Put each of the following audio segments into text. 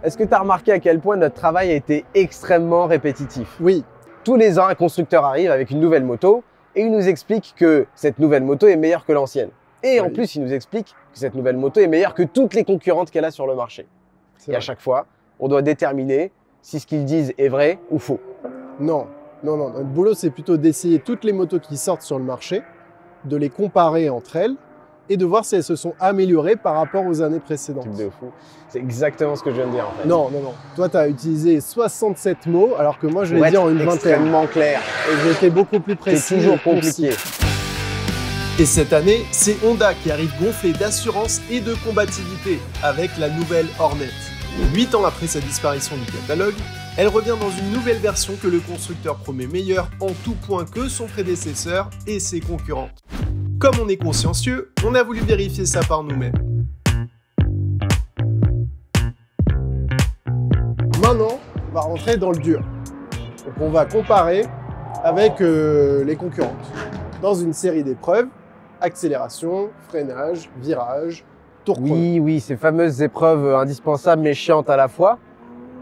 Est-ce que tu as remarqué à quel point notre travail a été extrêmement répétitif? Oui. Tous les ans, un constructeur arrive avec une nouvelle moto et il nous explique que cette nouvelle moto est meilleure que l'ancienne. Et en plus, il nous explique que cette nouvelle moto est meilleure que toutes les concurrentes qu'elle a sur le marché. Et à chaque fois, on doit déterminer si ce qu'ils disent est vrai ou faux. Non. Notre boulot, c'est plutôt d'essayer toutes les motos qui sortent sur le marché, de les comparer entre elles et de voir si elles se sont améliorées par rapport aux années précédentes. Truc de fou. C'est exactement ce que je viens de dire en fait. Non. Toi, tu as utilisé 67 mots alors que moi, je l'ai dit en une vingtaine. Extrêmement clair. Et j'ai été beaucoup plus précis. C'est toujours compliqué. Et cette année, c'est Honda qui arrive gonflé d'assurance et de combativité avec la nouvelle Hornet. 8 ans après sa disparition du catalogue, elle revient dans une nouvelle version que le constructeur promet meilleure en tout point que son prédécesseur et ses concurrentes. Comme on est consciencieux, on a voulu vérifier ça par nous-mêmes. Maintenant, on va rentrer dans le dur. Donc on va comparer avec les concurrentes dans une série d'épreuves: accélération, freinage, virage, tour chrono. Oui, ces fameuses épreuves indispensables mais chiantes à la fois.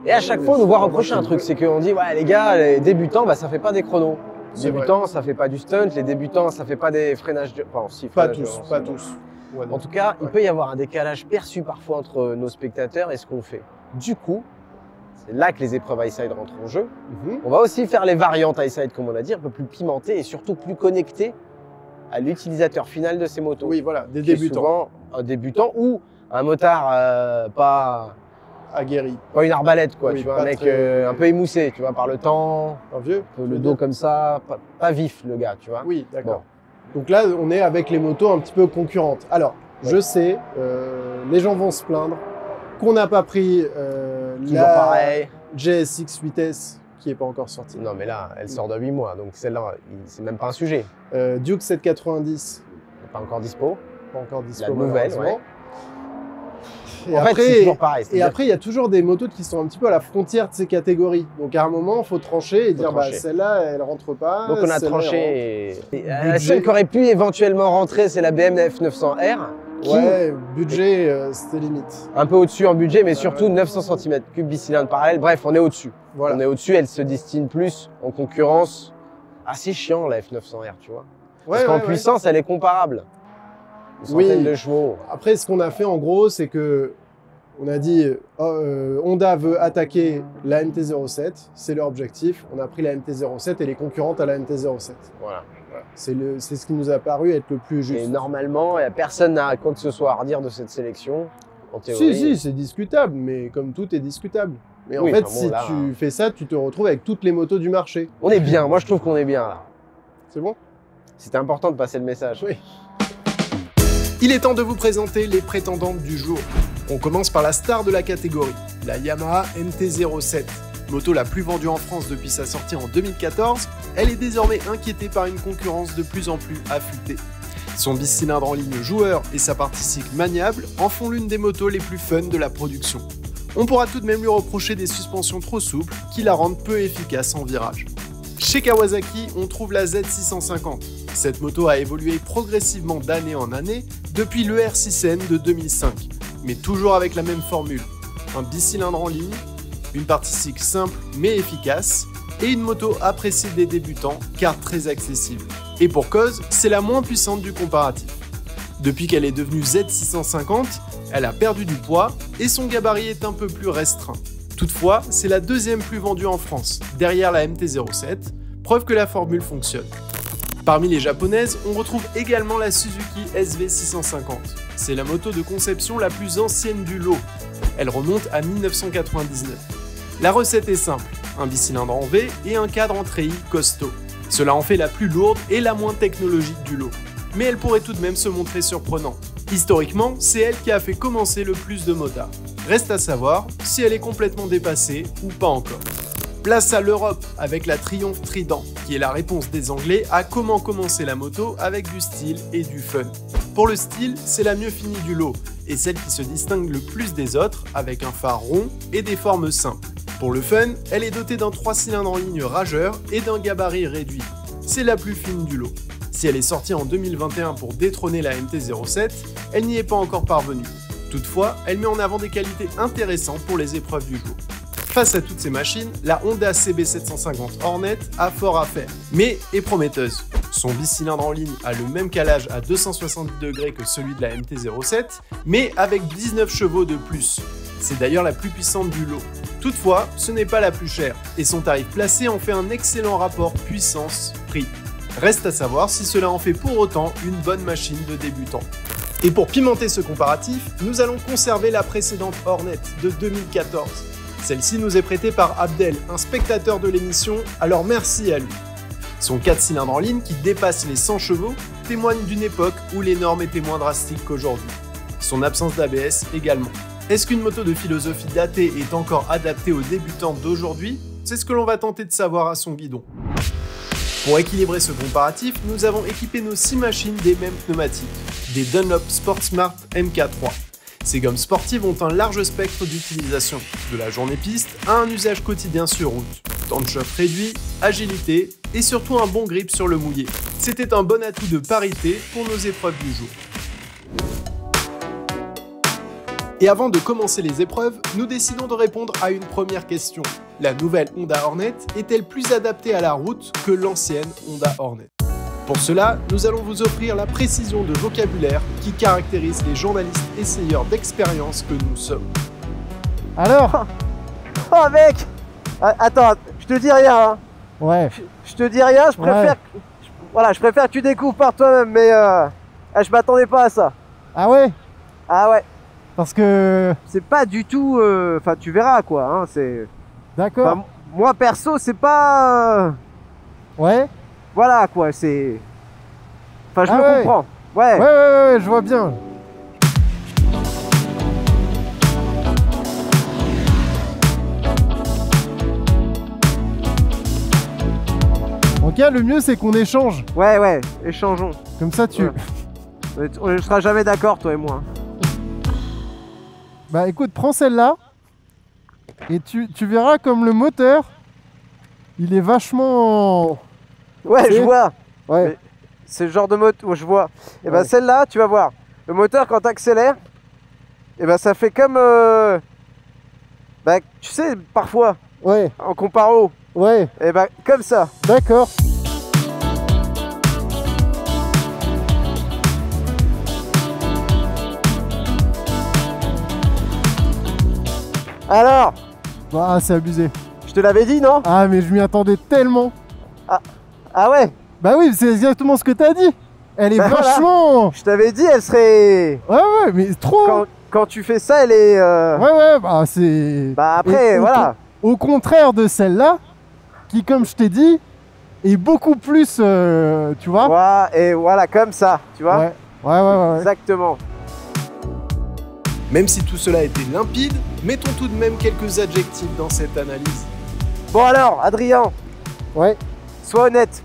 Et à chaque fois, on nous voit reprocher un truc, c'est qu'on dit ouais les gars, les débutants, ça fait pas des chronos. Les débutants, ça fait pas du stunt. Les débutants, ça fait pas des freinages durs. Enfin, si, pas tous. Ouais, en tout cas, il peut y avoir un décalage perçu parfois entre nos spectateurs et ce qu'on fait. Du coup, c'est là que les épreuves Highside rentrent en jeu. On va aussi faire les variantes Highside, comme on a dit, un peu plus pimentées et surtout plus connectées à l'utilisateur final de ces motos. Oui, voilà, des débutants. Souvent un débutant ou un motard pas aguerri. Pas une arbalète, quoi. Oui, tu vois, un mec un peu émoussé, tu vois, par le temps. Un vieux. Le dos comme ça, pas vif, le gars, tu vois. Oui, d'accord. Bon. Donc là, on est avec les motos un petit peu concurrentes. Alors, je sais, les gens vont se plaindre qu'on n'a pas pris la GSX 8S qui n'est pas encore sortie. Non, mais là, elle sort de 8 mois, donc celle-là, c'est même pas un sujet. Duke 790. Pas encore dispo. Pas encore dispo. La nouvelle, ouais. Et après, c'est toujours pareil. Et après, il y a toujours des motos qui sont un petit peu à la frontière de ces catégories. Donc à un moment, il faut trancher et dire celle-là, elle rentre pas. Donc on a tranché. La seule qui aurait pu éventuellement rentrer, c'est la BMW F900R. Ouais, budget, c'était limite. Un peu au-dessus en budget, mais surtout 900 cm3 bicylindre parallèle. Bref, on est au-dessus. Voilà. On est au-dessus, elle se destine plus en concurrence. Assez chiant la F900R, tu vois. Parce qu'en puissance, elle est comparable. Une centaine de chevaux. Après, ce qu'on a fait en gros, c'est que on a dit Honda veut attaquer la MT-07, c'est leur objectif. On a pris la MT-07 et les concurrentes à la MT-07. Voilà. C'est ce qui nous a paru être le plus juste. Et normalement, personne n'a quoi que ce soit à redire de cette sélection. En théorie. Si, c'est discutable, mais comme tout est discutable. Mais en fait, si tu fais ça, tu te retrouves avec toutes les motos du marché. On est bien, moi je trouve qu'on est bien là. C'est bon? C'était important de passer le message. Oui. Il est temps de vous présenter les prétendantes du jour. On commence par la star de la catégorie, la Yamaha MT-07. Moto la plus vendue en France depuis sa sortie en 2014, elle est désormais inquiétée par une concurrence de plus en plus affûtée. Son bicylindre en ligne joueur et sa partie cycle maniable en font l'une des motos les plus fun de la production. On pourra tout de même lui reprocher des suspensions trop souples qui la rendent peu efficace en virage. Chez Kawasaki, on trouve la Z650. Cette moto a évolué progressivement d'année en année depuis le R6N de 2005, mais toujours avec la même formule. Un bicylindre en ligne, une partie cycle simple mais efficace, et une moto appréciée des débutants car très accessible. Et pour cause, c'est la moins puissante du comparatif. Depuis qu'elle est devenue Z650, elle a perdu du poids et son gabarit est un peu plus restreint. Toutefois, c'est la deuxième plus vendue en France, derrière la MT-07, preuve que la formule fonctionne. Parmi les japonaises, on retrouve également la Suzuki SV650. C'est la moto de conception la plus ancienne du lot. Elle remonte à 1999. La recette est simple, un bicylindre en V et un cadre en treillis costaud. Cela en fait la plus lourde et la moins technologique du lot. Mais elle pourrait tout de même se montrer surprenante. Historiquement, c'est elle qui a fait commencer le plus de motards. Reste à savoir si elle est complètement dépassée ou pas encore. Place à l'Europe avec la Triumph Trident, qui est la réponse des Anglais à comment commencer la moto avec du style et du fun. Pour le style, c'est la mieux finie du lot, et celle qui se distingue le plus des autres avec un phare rond et des formes simples. Pour le fun, elle est dotée d'un 3 cylindres en ligne rageur et d'un gabarit réduit. C'est la plus fine du lot. Si elle est sortie en 2021 pour détrôner la MT-07, elle n'y est pas encore parvenue. Toutefois, elle met en avant des qualités intéressantes pour les épreuves du jour. Face à toutes ces machines, la Honda CB750 Hornet a fort à faire, mais est prometteuse. Son bicylindre en ligne a le même calage à 270 degrés que celui de la MT-07, mais avec 19 chevaux de plus. C'est d'ailleurs la plus puissante du lot. Toutefois, ce n'est pas la plus chère, et son tarif placé en fait un excellent rapport puissance-prix. Reste à savoir si cela en fait pour autant une bonne machine de débutant. Et pour pimenter ce comparatif, nous allons conserver la précédente Hornet de 2014. Celle-ci nous est prêtée par Abdel, un spectateur de l'émission, alors merci à lui. Son 4 cylindres en ligne, qui dépasse les 100 chevaux, témoigne d'une époque où les normes étaient moins drastiques qu'aujourd'hui. Son absence d'ABS également. Est-ce qu'une moto de philosophie datée est encore adaptée aux débutants d'aujourd'hui? C'est ce que l'on va tenter de savoir à son guidon. Pour équilibrer ce comparatif, nous avons équipé nos 6 machines des mêmes pneumatiques, des Dunlop Sportsmart MK3. Ces gommes sportives ont un large spectre d'utilisation, de la journée piste à un usage quotidien sur route. Temps de chauffe réduit, agilité et surtout un bon grip sur le mouillé. C'était un bon atout de parité pour nos épreuves du jour. Et avant de commencer les épreuves, nous décidons de répondre à une première question. La nouvelle Honda Hornet est-elle plus adaptée à la route que l'ancienne Honda Hornet? Pour cela, nous allons vous offrir la précision de vocabulaire qui caractérise les journalistes essayeurs d'expérience que nous sommes. Alors? Oh mec! Attends, je te dis rien. Hein. Ouais. Je te dis rien, je préfère, voilà, je préfère que tu découvres par toi-même, mais je m'attendais pas à ça. Ah ouais? Ah ouais. Parce que... C'est pas du tout... Enfin, tu verras quoi. Hein, c'est... D'accord. Moi perso, c'est pas... Ouais. Voilà quoi, c'est... Enfin, je Ah me ouais. comprends. Ouais. Ouais, je vois bien. Ok, le mieux c'est qu'on échange. Ouais, échangeons. Comme ça tu... Ouais. On ne sera jamais d'accord, toi et moi. Bah écoute, prends celle-là. Et tu verras comme le moteur, il est vachement... Ouais, je vois. Ouais. C'est le genre de moteur où je vois. Et ben celle-là, tu vas voir. Le moteur, quand tu accélères, et ben ça fait comme... Bah, tu sais, parfois, Ouais. en comparo, Ouais. et ben comme ça. D'accord. Alors, Bah c'est abusé. je te l'avais dit, non? Ah mais je m'y attendais tellement. Ah ouais, Bah oui, c'est exactement ce que t'as dit. Elle est Bah voilà. vachement... je t'avais dit, elle serait... Ouais, mais trop... Quand tu fais ça, elle est... Ouais, bah c'est... Bah après, Et voilà. Au contraire de celle-là, qui comme je t'ai dit, est beaucoup plus... tu vois? Ouais, et voilà, comme ça, tu vois? Ouais. Exactement. Même si tout cela était limpide, mettons tout de même quelques adjectifs dans cette analyse. Bon alors, Adrien, Ouais. sois honnête.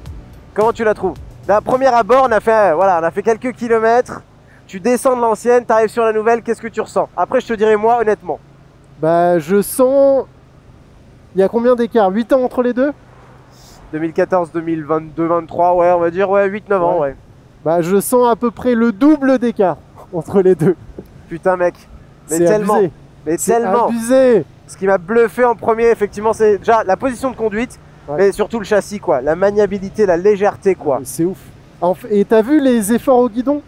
Comment tu la trouves? La première abord, on a fait quelques kilomètres. Tu descends de l'ancienne, tu arrives sur la nouvelle, qu'est-ce que tu ressens? Après, je te dirai moi, honnêtement. Bah je sens... Il y a combien d'écart? 8 ans entre les deux? 2014, 2022, 23, ouais, on va dire, ouais, 8-9 ans, ouais. Bah je sens à peu près le double d'écart entre les deux. Putain, mec. Mais C'est tellement. abusé. Mais C'est tellement. abusé. Ce qui m'a bluffé en premier, effectivement, c'est déjà la position de conduite, mais surtout le châssis, quoi. La maniabilité, la légèreté, quoi. C'est ouf. Et t'as vu les efforts au guidon?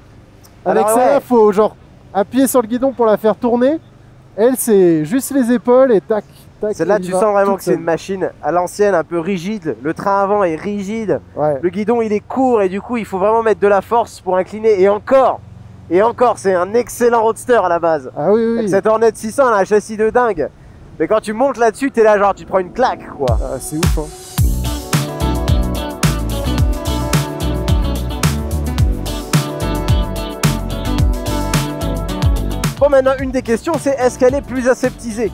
Avec Alors, ça, ouais. faut genre appuyer sur le guidon pour la faire tourner. Elle, c'est juste les épaules et tac, tac. Celle-là, elle y tu va sens vraiment toute que c'est seule. une machine à l'ancienne, un peu rigide. Le train avant est rigide. Ouais. Le guidon, il est court et du coup, il faut vraiment mettre de la force pour incliner. Et encore, c'est un excellent roadster à la base. Ah oui. Cette Hornet 600, elle a un châssis de dingue. Mais quand tu montes là-dessus, t'es là, genre, tu te prends une claque, quoi. Ah, c'est ouf, hein. Bon, maintenant, une des questions, c'est est-ce qu'elle est plus aseptisée?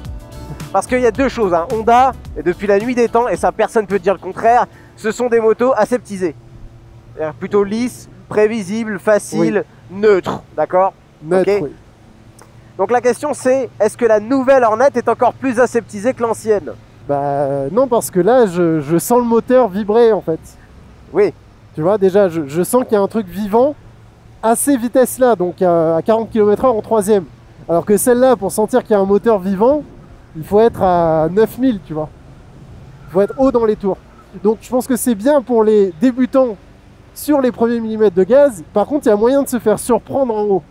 Parce qu'il y a deux choses, hein. Honda, et depuis la nuit des temps, et ça personne peut dire le contraire, ce sont des motos aseptisées. C'est-à-dire plutôt lisses, prévisibles, faciles, neutres, d'accord? Neutre, Ok. oui. Donc la question c'est, est-ce que la nouvelle Hornet est encore plus aseptisée que l'ancienne? Bah non, parce que là, je sens le moteur vibrer en fait. Oui. Tu vois, déjà, je sens qu'il y a un truc vivant à ces vitesses-là, donc à 40 km/h en troisième. Alors que celle-là, pour sentir qu'il y a un moteur vivant, il faut être à 9000, tu vois. Il faut être haut dans les tours. Donc je pense que c'est bien pour les débutants sur les premiers millimètres de gaz. Par contre, il y a moyen de se faire surprendre en haut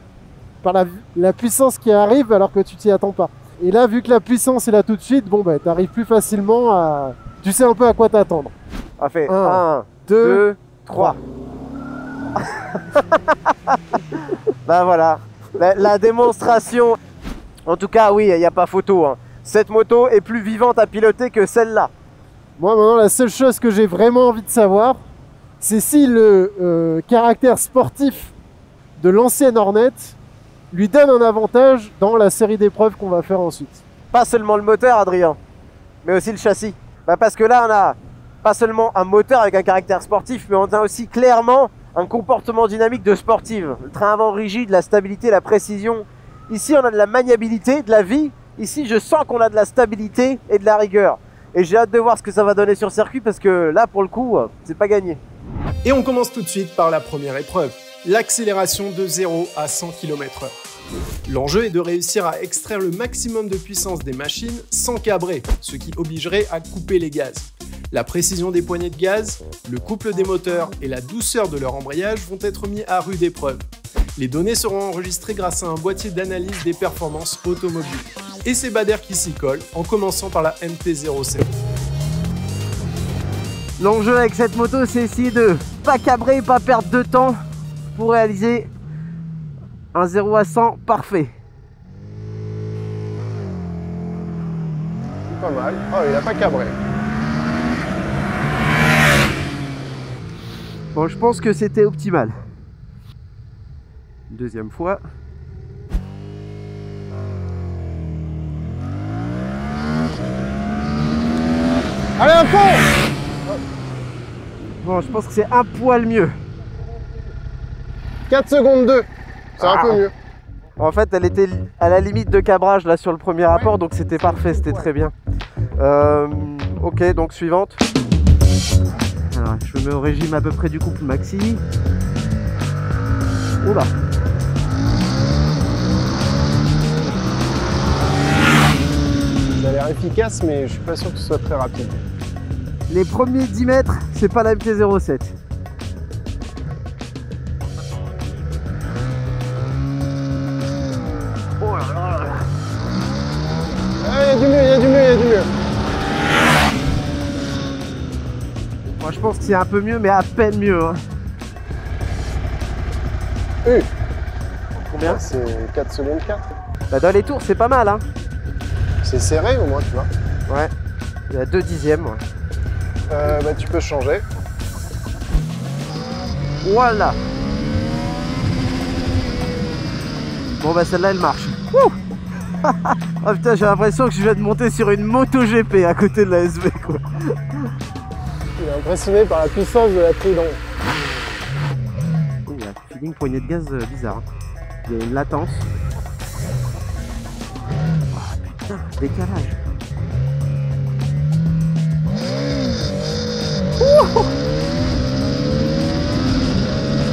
par la puissance qui arrive alors que tu t'y attends pas. Et là, vu que la puissance est là tout de suite, bon bah t'arrives plus facilement à... Tu sais un peu à quoi t'attendre. On fait 1, 2, 3. Ben voilà, la démonstration. En tout cas, oui, il n'y a pas photo. Hein. Cette moto est plus vivante à piloter que celle-là. Moi, maintenant, la seule chose que j'ai vraiment envie de savoir, c'est si le caractère sportif de l'ancienne Hornet lui donne un avantage dans la série d'épreuves qu'on va faire ensuite. Pas seulement le moteur, Adrien, mais aussi le châssis. Bah parce que là, on a pas seulement un moteur avec un caractère sportif, mais on a aussi clairement un comportement dynamique de sportive. Le train avant rigide, la stabilité, la précision. Ici, on a de la maniabilité, de la vie. Ici, je sens qu'on a de la stabilité et de la rigueur. Et j'ai hâte de voir ce que ça va donner sur circuit parce que là, pour le coup, c'est pas gagné. Et on commence tout de suite par la première épreuve, l'accélération de 0 à 100 km/h. L'enjeu est de réussir à extraire le maximum de puissance des machines sans cabrer, ce qui obligerait à couper les gaz. La précision des poignées de gaz, le couple des moteurs et la douceur de leur embrayage vont être mis à rude épreuve. Les données seront enregistrées grâce à un boîtier d'analyse des performances automobiles. Et c'est Bader qui s'y colle, en commençant par la MT-07. L'enjeu avec cette moto, c'est essayer de pas cabrer, pas perdre de temps pour réaliser un 0 à 100 parfait. Pas mal. Oh, il a pas cabré. Bon, je pense que c'était optimal. Deuxième fois. Allez, un fond! Bon, je pense que c'est un poil mieux. 4 secondes 2. C'est un peu mieux. En fait, elle était à la limite de cabrage là sur le premier rapport, donc c'était parfait, c'était très bien. Ok, donc suivante. Alors, je me mets au régime à peu près du couple maxi. Oula. Ça a l'air efficace, mais je suis pas sûr que ce soit très rapide. Les premiers 10 mètres, c'est pas la MT-07. Oh là là là. Ah, il y a du mieux, il y a du mieux, il y a du mieux. Moi, je pense que c'est un peu mieux, mais à peine mieux. Hein. Combien? C'est 4 secondes 4. Bah, dans les tours, c'est pas mal. Hein. C'est serré au moins, tu vois. Ouais. Il y a 2 dixièmes. Ouais. Bah, tu peux changer. Voilà. Bon bah celle-là elle marche. Oh putain, j'ai l'impression que je viens de monter sur une moto GP à côté de la SV quoi. Il est impressionné par la puissance de la Trident. Il y a un feeling poignée de gaz bizarre. Il y a une latence. Oh, putain, décalage.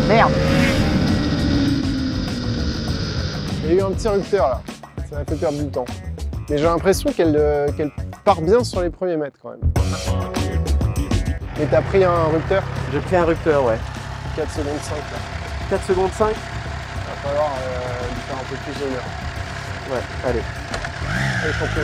Merde. Il y a eu un petit rupteur là, ça m'a fait perdre du temps. Mais j'ai l'impression qu'elle part bien sur les premiers mètres quand même. Mais t'as pris un rupteur? J'ai pris un rupteur, ouais. 4 secondes 5 là. 4 secondes 5. Il va falloir lui faire un peu plus d'honneur. Ouais, allez. Allez champion.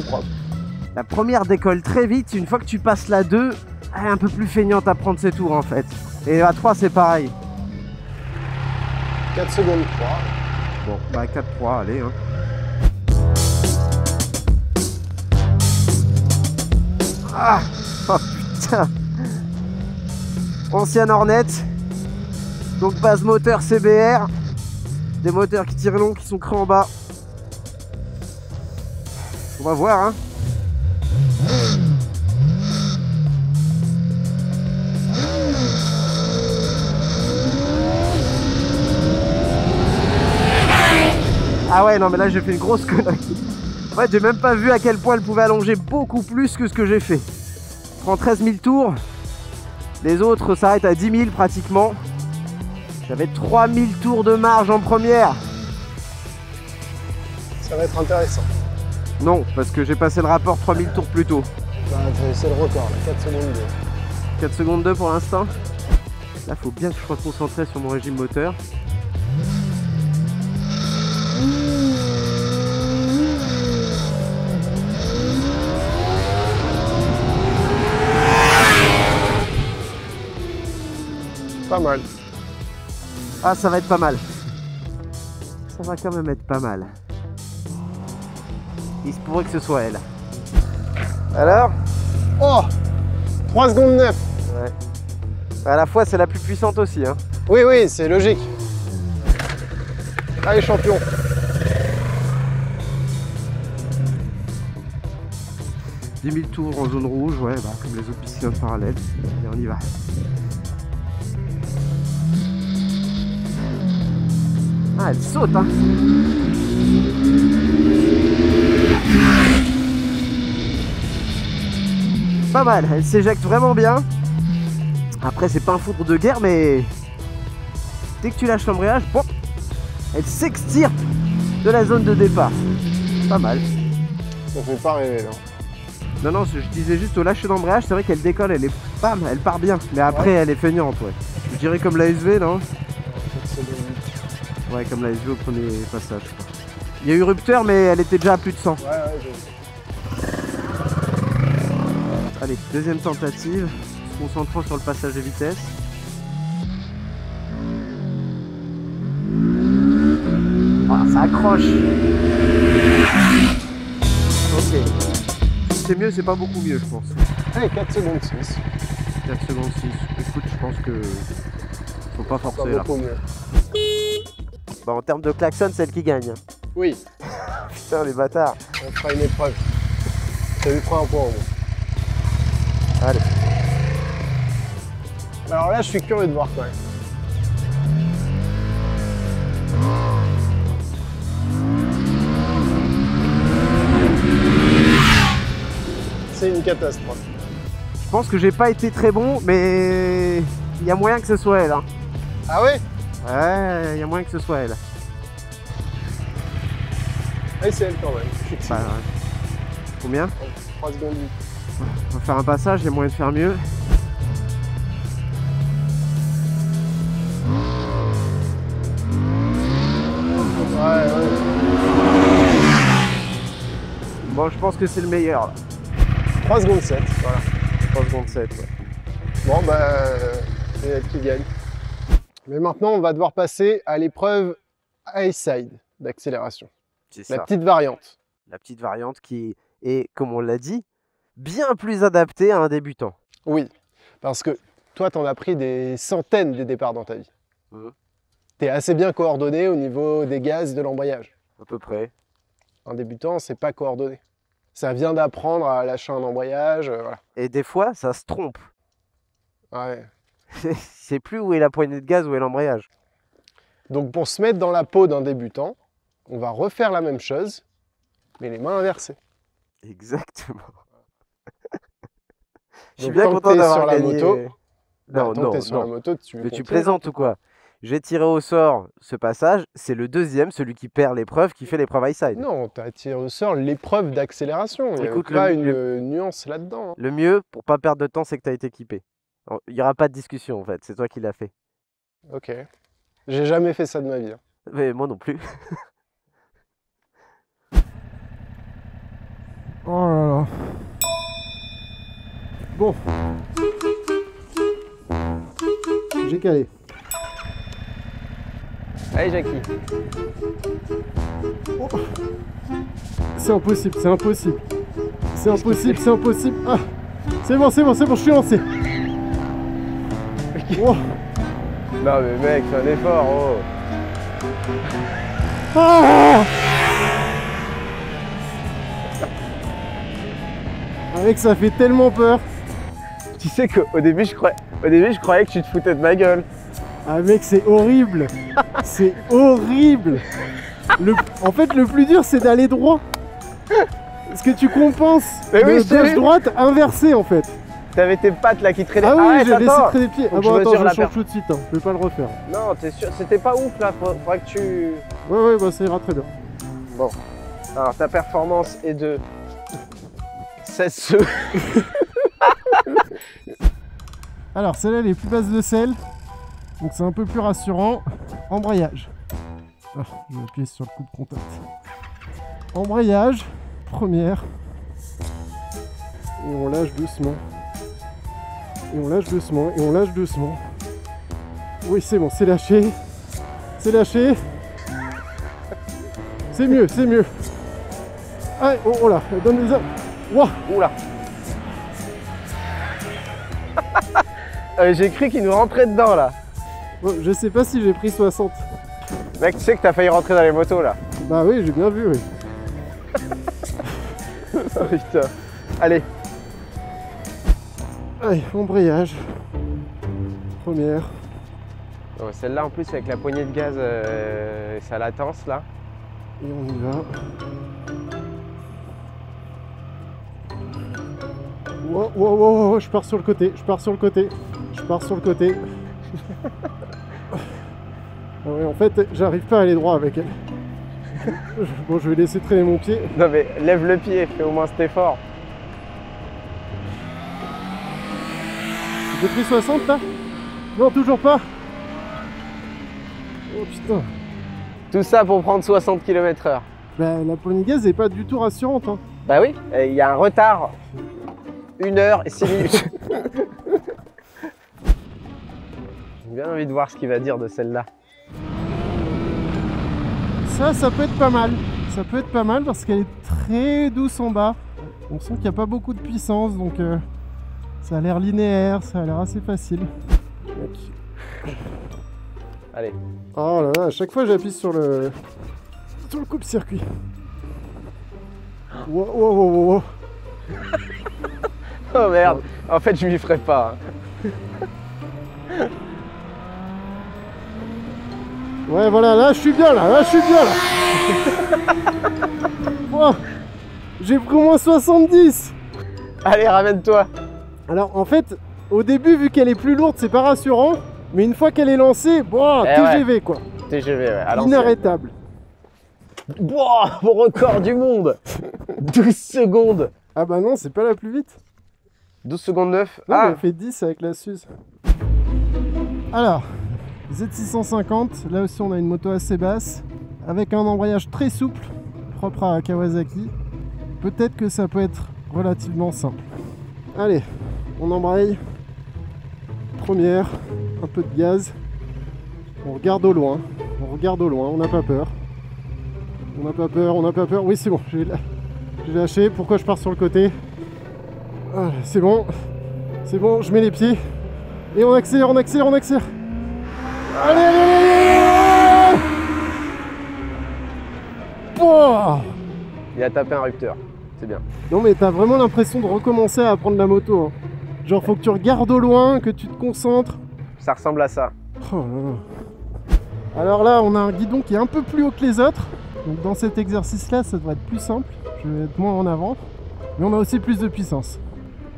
Propre. La première décolle très vite, une fois que tu passes la 2, elle est un peu plus feignante à prendre ses tours en fait. Et à 3 c'est pareil. 4 secondes 3. Bon, bah 4-3, allez hein. Ah oh putain. Ancienne Hornet. Donc base moteur CBR. Des moteurs qui tirent long, qui sont creux en bas. On va voir hein. Ah ouais, non mais là j'ai fait une grosse connerie. En fait, j'ai même pas vu à quel point elle pouvait allonger beaucoup plus que ce que j'ai fait. Je prends 13 000 tours. Les autres s'arrêtent à 10 000 pratiquement. J'avais 3 000 tours de marge en première. Ça va être intéressant. Non, parce que j'ai passé le rapport 3 000 tours plus tôt. Bah, c'est le record, là, 4 secondes 2. 4 secondes 2 pour l'instant. Là, faut bien que je sois concentré sur mon régime moteur. Pas mal. Ah, ça va être pas mal. Ça va quand même être pas mal. Il se pourrait que ce soit elle. Alors? Oh 3 secondes 9. Ouais. À la fois, c'est la plus puissante aussi. Hein. Oui, oui, c'est logique. Allez, champion. « 10 000 tours en zone rouge, ouais, bah, comme les autres piscines parallèles. Et on y va. Ah, elle saute, hein. Pas mal, elle s'éjecte vraiment bien. Après, c'est pas un foudre de guerre, mais dès que tu lâches l'embrayage, bon, elle s'extirpe de la zone de départ. Pas mal. Ça fait pas rêver, là. Non, non, je disais juste au lâcher d'embrayage, c'est vrai qu'elle décolle, elle est bam, elle part bien. Mais après, elle est feignante, ouais. Je dirais comme la SV, non? Ouais, comme la SV au premier passage. Il y a eu rupteur, mais elle était déjà à plus de 100. Ouais, j'ai vu. Allez, deuxième tentative, se concentrant sur le passage de vitesse. Ah, ça accroche. Ok. C'est mieux, c'est pas beaucoup mieux, je pense. Allez, 4 secondes 6. 4 secondes 6. Écoute, je pense que faut pas forcer Pas là. beaucoup mieux. Bah, en termes de klaxon, c'est elle qui gagne. Oui, Putain, les bâtards. on fera une épreuve. Ça lui fera un point au moins. Allez. Alors là, je suis curieux de voir quand même. C'est une catastrophe. Je pense que j'ai pas été très bon, mais il y a moyen que ce soit elle. Hein. Ah ouais? Ouais, il y a moyen que ce soit elle. Oui, c'est elle quand même. Bah, ouais. Combien? 3 secondes 8. On va faire un passage, il y a moyen de faire mieux. Ouais. Bon, je pense que c'est le meilleur. Là. 3 secondes 7, voilà. 3 secondes 7. Ouais. Bon, bah, c'est elle qui gagne. Mais maintenant, on va devoir passer à l'épreuve high side d'accélération. C'est La ça. petite variante. La petite variante qui est, comme on l'a dit, bien plus adaptée à un débutant. Oui, parce que toi, t'en as pris des centaines des départs dans ta vie. T'es assez bien coordonné au niveau des gaz de l'embrayage. À peu près. Un débutant, c'est pas coordonné. Ça vient d'apprendre à lâcher un embrayage, voilà. Et des fois, ça se trompe. Ouais. C'est plus où est la poignée de gaz, où est l'embrayage. Donc pour se mettre dans la peau d'un débutant, on va refaire la même chose, mais les mains inversées. Exactement. Je suis Donc, bien tant que content t'es d'avoir sur la gagné. moto, Non, tant non, que t'es sur la non. moto, tu Mais tu continues. plaisantes ou quoi? J'ai tiré au sort ce passage, c'est le deuxième, celui qui perd l'épreuve, qui fait l'épreuve high side. Non, t'as tiré au sort l'épreuve d'accélération. Il n'y a Écoute, pas le- une nuance là-dedans. Hein. Le mieux, pour pas perdre de temps, c'est que tu as été équipé. Alors, il n'y aura pas de discussion en fait, c'est toi qui l'as fait. Ok. J'ai jamais fait ça de ma vie. Hein. Mais moi non plus. Oh là là. Bon. J'ai calé. Allez Jackie. Oh. C'est impossible, c'est impossible. C'est impossible, c'est impossible. Ah. C'est bon, je suis lancé. Oh. Non mais mec, fais un effort, oh. Ah. Mec, ça fait tellement peur. Tu sais qu'au début, je croyais que tu te foutais de ma gueule. Ah mec, c'est horrible. C'est horrible. En fait, le plus dur, c'est d'aller droit. Parce que tu compenses Mais oui, de gauche-droite inversé, en fait. T'avais tes pattes là qui traînaient. Ah oui, Arrête, j'ai laissé attends. traîner les pieds. Faut Ah que je bon, attends, mesure je la change tout de suite. Hein. Je vais pas le refaire. Non, t'es sûr, c'était pas ouf là. Faudrait que tu. Ouais, bah ça ira très bien. Bon. Alors ta performance est de 16 secondes. Alors, celle-là, elle est plus basse de selle. Donc c'est un peu plus rassurant. Embrayage. Ah, je vais appuyer sur le coup de contact. Embrayage. Première. Et on lâche doucement. Et on lâche doucement. Et on lâche doucement. Oui, c'est bon, c'est lâché. C'est lâché. C'est mieux, c'est mieux. Ah, oh là, donne les ailes. Wow. Oula. J'ai cru qu'il nous rentrait dedans là. Bon, je sais pas si j'ai pris 60. Mec, tu sais que t'as failli rentrer dans les motos là. Bah oui, j'ai bien vu, oui. Oh, putain. Allez. Allez, embrayage. Première. Oh, celle-là en plus avec la poignée de gaz, sa latence là. Et on y va. Wow, wow, wow, wow, je pars sur le côté, je pars sur le côté, je pars sur le côté. Ah ouais, en fait, j'arrive pas à aller droit avec elle. Bon, je vais laisser traîner mon pied. Non mais lève le pied, fais au moins cet effort. J'ai pris 60 là? Non, toujours pas. Oh putain. Tout ça pour prendre 60 km/h. Bah, la poignée de gaz est pas du tout rassurante. Hein. Bah oui, il y a un retard. 1 heure et 6 minutes. J'ai bien envie de voir ce qu'il va dire de celle-là. Ça peut être pas mal. Ça peut être pas mal parce qu'elle est très douce en bas. On sent qu'il n'y a pas beaucoup de puissance, donc ça a l'air linéaire, ça a l'air assez facile. Allez. Oh là là, à chaque fois j'appuie sur le coupe-circuit. Wow, wow, wow, wow, wow. Oh merde, en fait je m'y ferai pas. Ouais, voilà, là je suis bien là, je suis bien là. Wow. J'ai pris au moins 70. Allez, ramène-toi. Alors en fait, au début, vu qu'elle est plus lourde, c'est pas rassurant. Mais une fois qu'elle est lancée, bon, TGV ouais. quoi. TGV, ouais. À l'ancienne. Inarrêtable. Boah, mon record du monde. 12 secondes. Ah bah non, c'est pas la plus vite. 12 secondes 9. Non, Ah, mais elle fait 10 avec la Suze. Alors, Z650, là aussi on a une moto assez basse, avec un embrayage très souple, propre à Kawasaki. Peut-être que ça peut être relativement simple. Allez, on embraye. Première, un peu de gaz. On regarde au loin, on n'a pas peur. On n'a pas peur, on n'a pas peur. Oui, c'est bon, j'ai lâché. Pourquoi je pars sur le côté? Voilà, c'est bon, je mets les pieds. Et on accélère, on accélère, on accélère. Allez, allez, allez, allez. Oh, il a tapé un rupteur. C'est bien. non mais t'as vraiment l'impression de recommencer à apprendre la moto. Hein. Genre faut que tu regardes au loin, que tu te concentres. Ça ressemble à ça. Oh là là. Alors là, on a un guidon qui est un peu plus haut que les autres. Donc dans cet exercice-là, ça devrait être plus simple. Je vais être moins en avant. Mais on a aussi plus de puissance.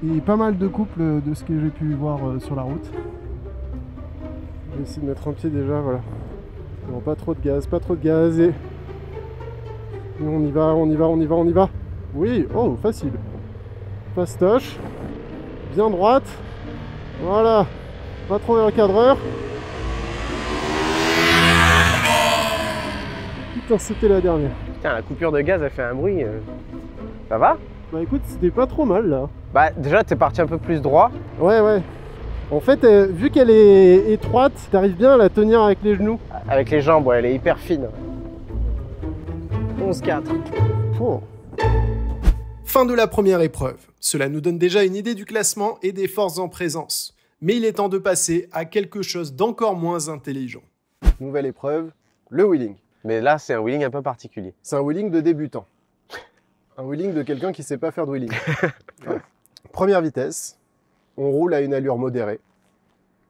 Et pas mal de couples de ce que j'ai pu voir sur la route. Je vais essayer de mettre un pied déjà, voilà. Non, pas trop de gaz, pas trop de gaz. Et on y va, on y va, on y va, on y va. Oui, oh, facile. Fastoche. Bien droite. Voilà. Pas trop vers le cadreur. Putain, c'était la dernière. Putain, la coupure de gaz a fait un bruit. Ça va? Bah écoute, c'était pas trop mal là. Bah déjà, t'es parti un peu plus droit. Ouais, ouais. En fait, vu qu'elle est étroite, t'arrives bien à la tenir avec les genoux. Avec les jambes, ouais, elle est hyper fine. 11-4. Oh. Fin de la première épreuve. Cela nous donne déjà une idée du classement et des forces en présence. Mais il est temps de passer à quelque chose d'encore moins intelligent. Nouvelle épreuve, le wheeling. Mais là, c'est un wheeling un peu particulier. C'est un wheeling de débutant. Un wheeling de quelqu'un qui sait pas faire de wheeling. Ouais. Première vitesse, on roule à une allure modérée.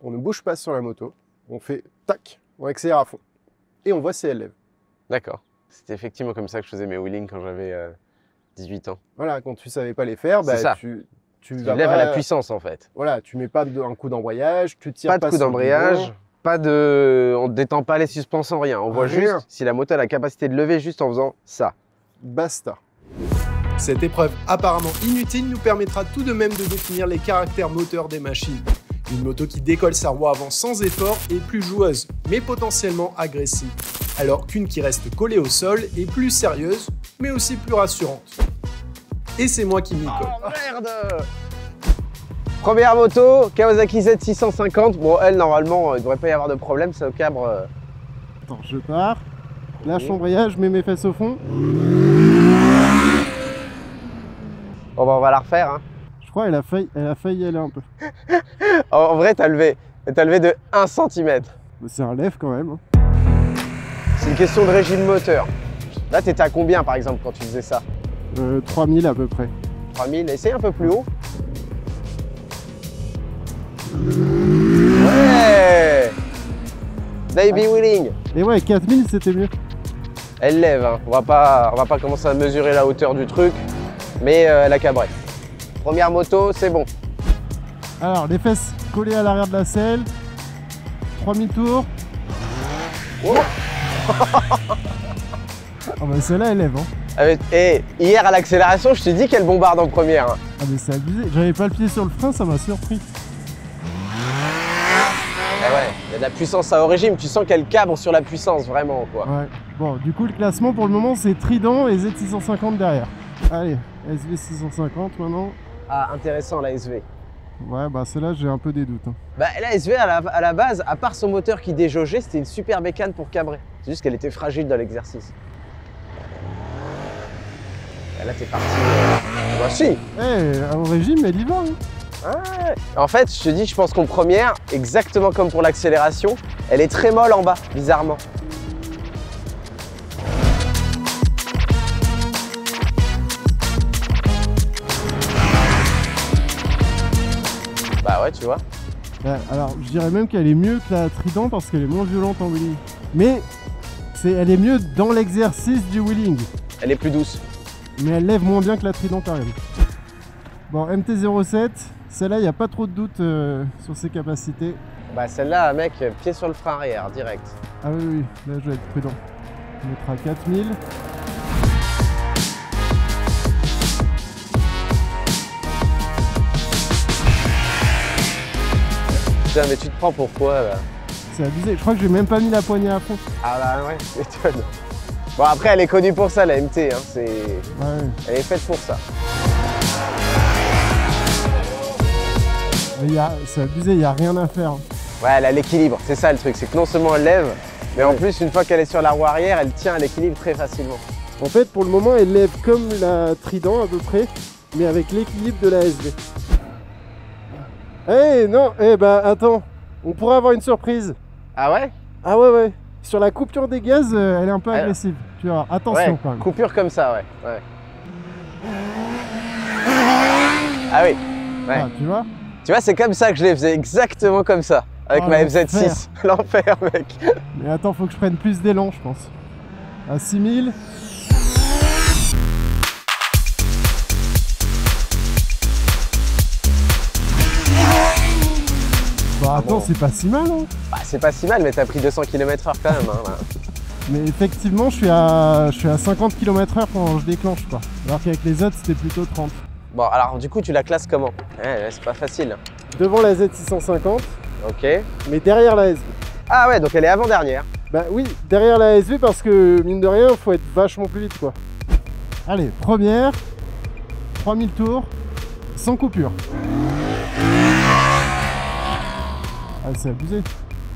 On ne bouge pas sur la moto. On fait tac, on accélère à fond. Et on voit si elle lève. D'accord. C'était effectivement comme ça que je faisais mes wheelings quand j'avais 18 ans. Voilà, quand tu savais pas les faire, bah, ça. tu lèves à la puissance en fait. Voilà, tu mets pas un coup d'embrayage, tu tires Pas de coup sur le d'embrayage, guidon. on ne détend pas les suspenseurs, rien. On voit Rien. juste si la moto a la capacité de lever juste en faisant ça. Basta. Cette épreuve apparemment inutile nous permettra tout de même de définir les caractères moteurs des machines. Une moto qui décolle sa roue avant sans effort est plus joueuse, mais potentiellement agressive. Alors qu'une qui reste collée au sol est plus sérieuse, mais aussi plus rassurante. Et c'est moi qui m'y colle. Oh merde! Première moto, Kawasaki Z650. Bon, elle, normalement, il devrait pas y avoir de problème, c'est au cabre. Attends, je pars. Lâche l'embrayage, mets mes fesses au fond. Bon, bah, on va la refaire. Hein. Je crois qu'elle a failli y aller un peu. En vrai, t'as levé de 1 cm. C'est un lève quand même. Hein. C'est une question de régime moteur. Là, t'étais à combien, par exemple, quand tu faisais ça? 3000 à peu près. 3000, essaye un peu plus haut. Ouais! Baby wheeling. Et ouais, 4000 c'était mieux. Elle lève, hein. On va pas commencer à mesurer la hauteur du truc, mais elle a cabré. Première moto, c'est bon. Alors, les fesses collées à l'arrière de la selle. 3000 tours. Oh. Ah bah celle-là, elle lève. Hein. Et hier à l'accélération, je t'ai dit qu'elle bombarde en première. Hein. Ah mais c'est abusé. J'avais pas le pied sur le frein, ça m'a surpris. Eh ouais, il y a de la puissance à haut régime, tu sens qu'elle cabre sur la puissance, vraiment, quoi. Ouais. Bon, du coup, le classement pour le moment, c'est Trident et Z650 derrière. Allez, SV 650 maintenant. Ah, intéressant la SV. Ouais, bah celle-là, j'ai un peu des doutes. Hein. Bah, la SV, à la base, à part son moteur qui déjaugeait, c'était une super bécane pour cabrer. C'est juste qu'elle était fragile dans l'exercice. Et là, t'es parti. Bah, si. Eh, au régime, elle y va. Hein. Ah, en fait, je te dis, je pense qu'en première, exactement comme pour l'accélération, elle est très molle en bas, bizarrement. Bah ouais, tu vois. Alors, je dirais même qu'elle est mieux que la Trident parce qu'elle est moins violente en wheeling. Mais elle est mieux dans l'exercice du wheeling. Elle est plus douce. Mais elle lève moins bien que la Trident quand même. Bon, MT-07, celle-là, il n'y a pas trop de doute sur ses capacités. Bah celle-là, mec, pied sur le frein arrière, direct. Ah oui, oui, là je vais être prudent. On mettra 4000. Putain, mais tu te prends pourquoi là? C'est abusé, je crois que j'ai même pas mis la poignée à fond. Ah bah ouais, tu m'étonnes. Bon après, elle est connue pour ça, la MT, hein. Ouais. Elle est faite pour ça. Mais c'est abusé, il n'y a rien à faire. Ouais, elle a l'équilibre, c'est ça le truc, c'est que non seulement elle lève, mais en plus, une fois qu'elle est sur la roue arrière, elle tient à l'équilibre très facilement. En fait, pour le moment, elle lève comme la Trident à peu près, mais avec l'équilibre de la SV. Eh non, bah attends, on pourrait avoir une surprise. Ah ouais? Ah ouais. Sur la coupure des gaz, elle est un peu agressive. Tu vois, attention Ouais, quand même. coupure comme ça, ouais. Ah oui, ouais. Ah, tu vois? Tu vois, c'est comme ça que je les faisais, exactement comme ça, avec ma FZ6. L'enfer, mec. Mais attends, faut que je prenne plus d'élan, je pense. À 6000. Bah attends, bon. c'est pas si mal, hein. Bah, c'est pas si mal, mais t'as pris 200 km/h quand même. Hein, là. Mais effectivement, je suis à 50 km/h quand je déclenche, quoi. Alors qu'avec les autres, c'était plutôt 30. Bon, alors du coup, tu la classes comment? C'est pas facile. Devant la Z650, Ok. mais derrière la SV. Ah ouais, donc elle est avant-dernière. Bah oui, derrière la SV parce que, mine de rien, faut être vachement plus vite, quoi. Allez, première, 3000 tours, sans coupure. Ah, c'est abusé.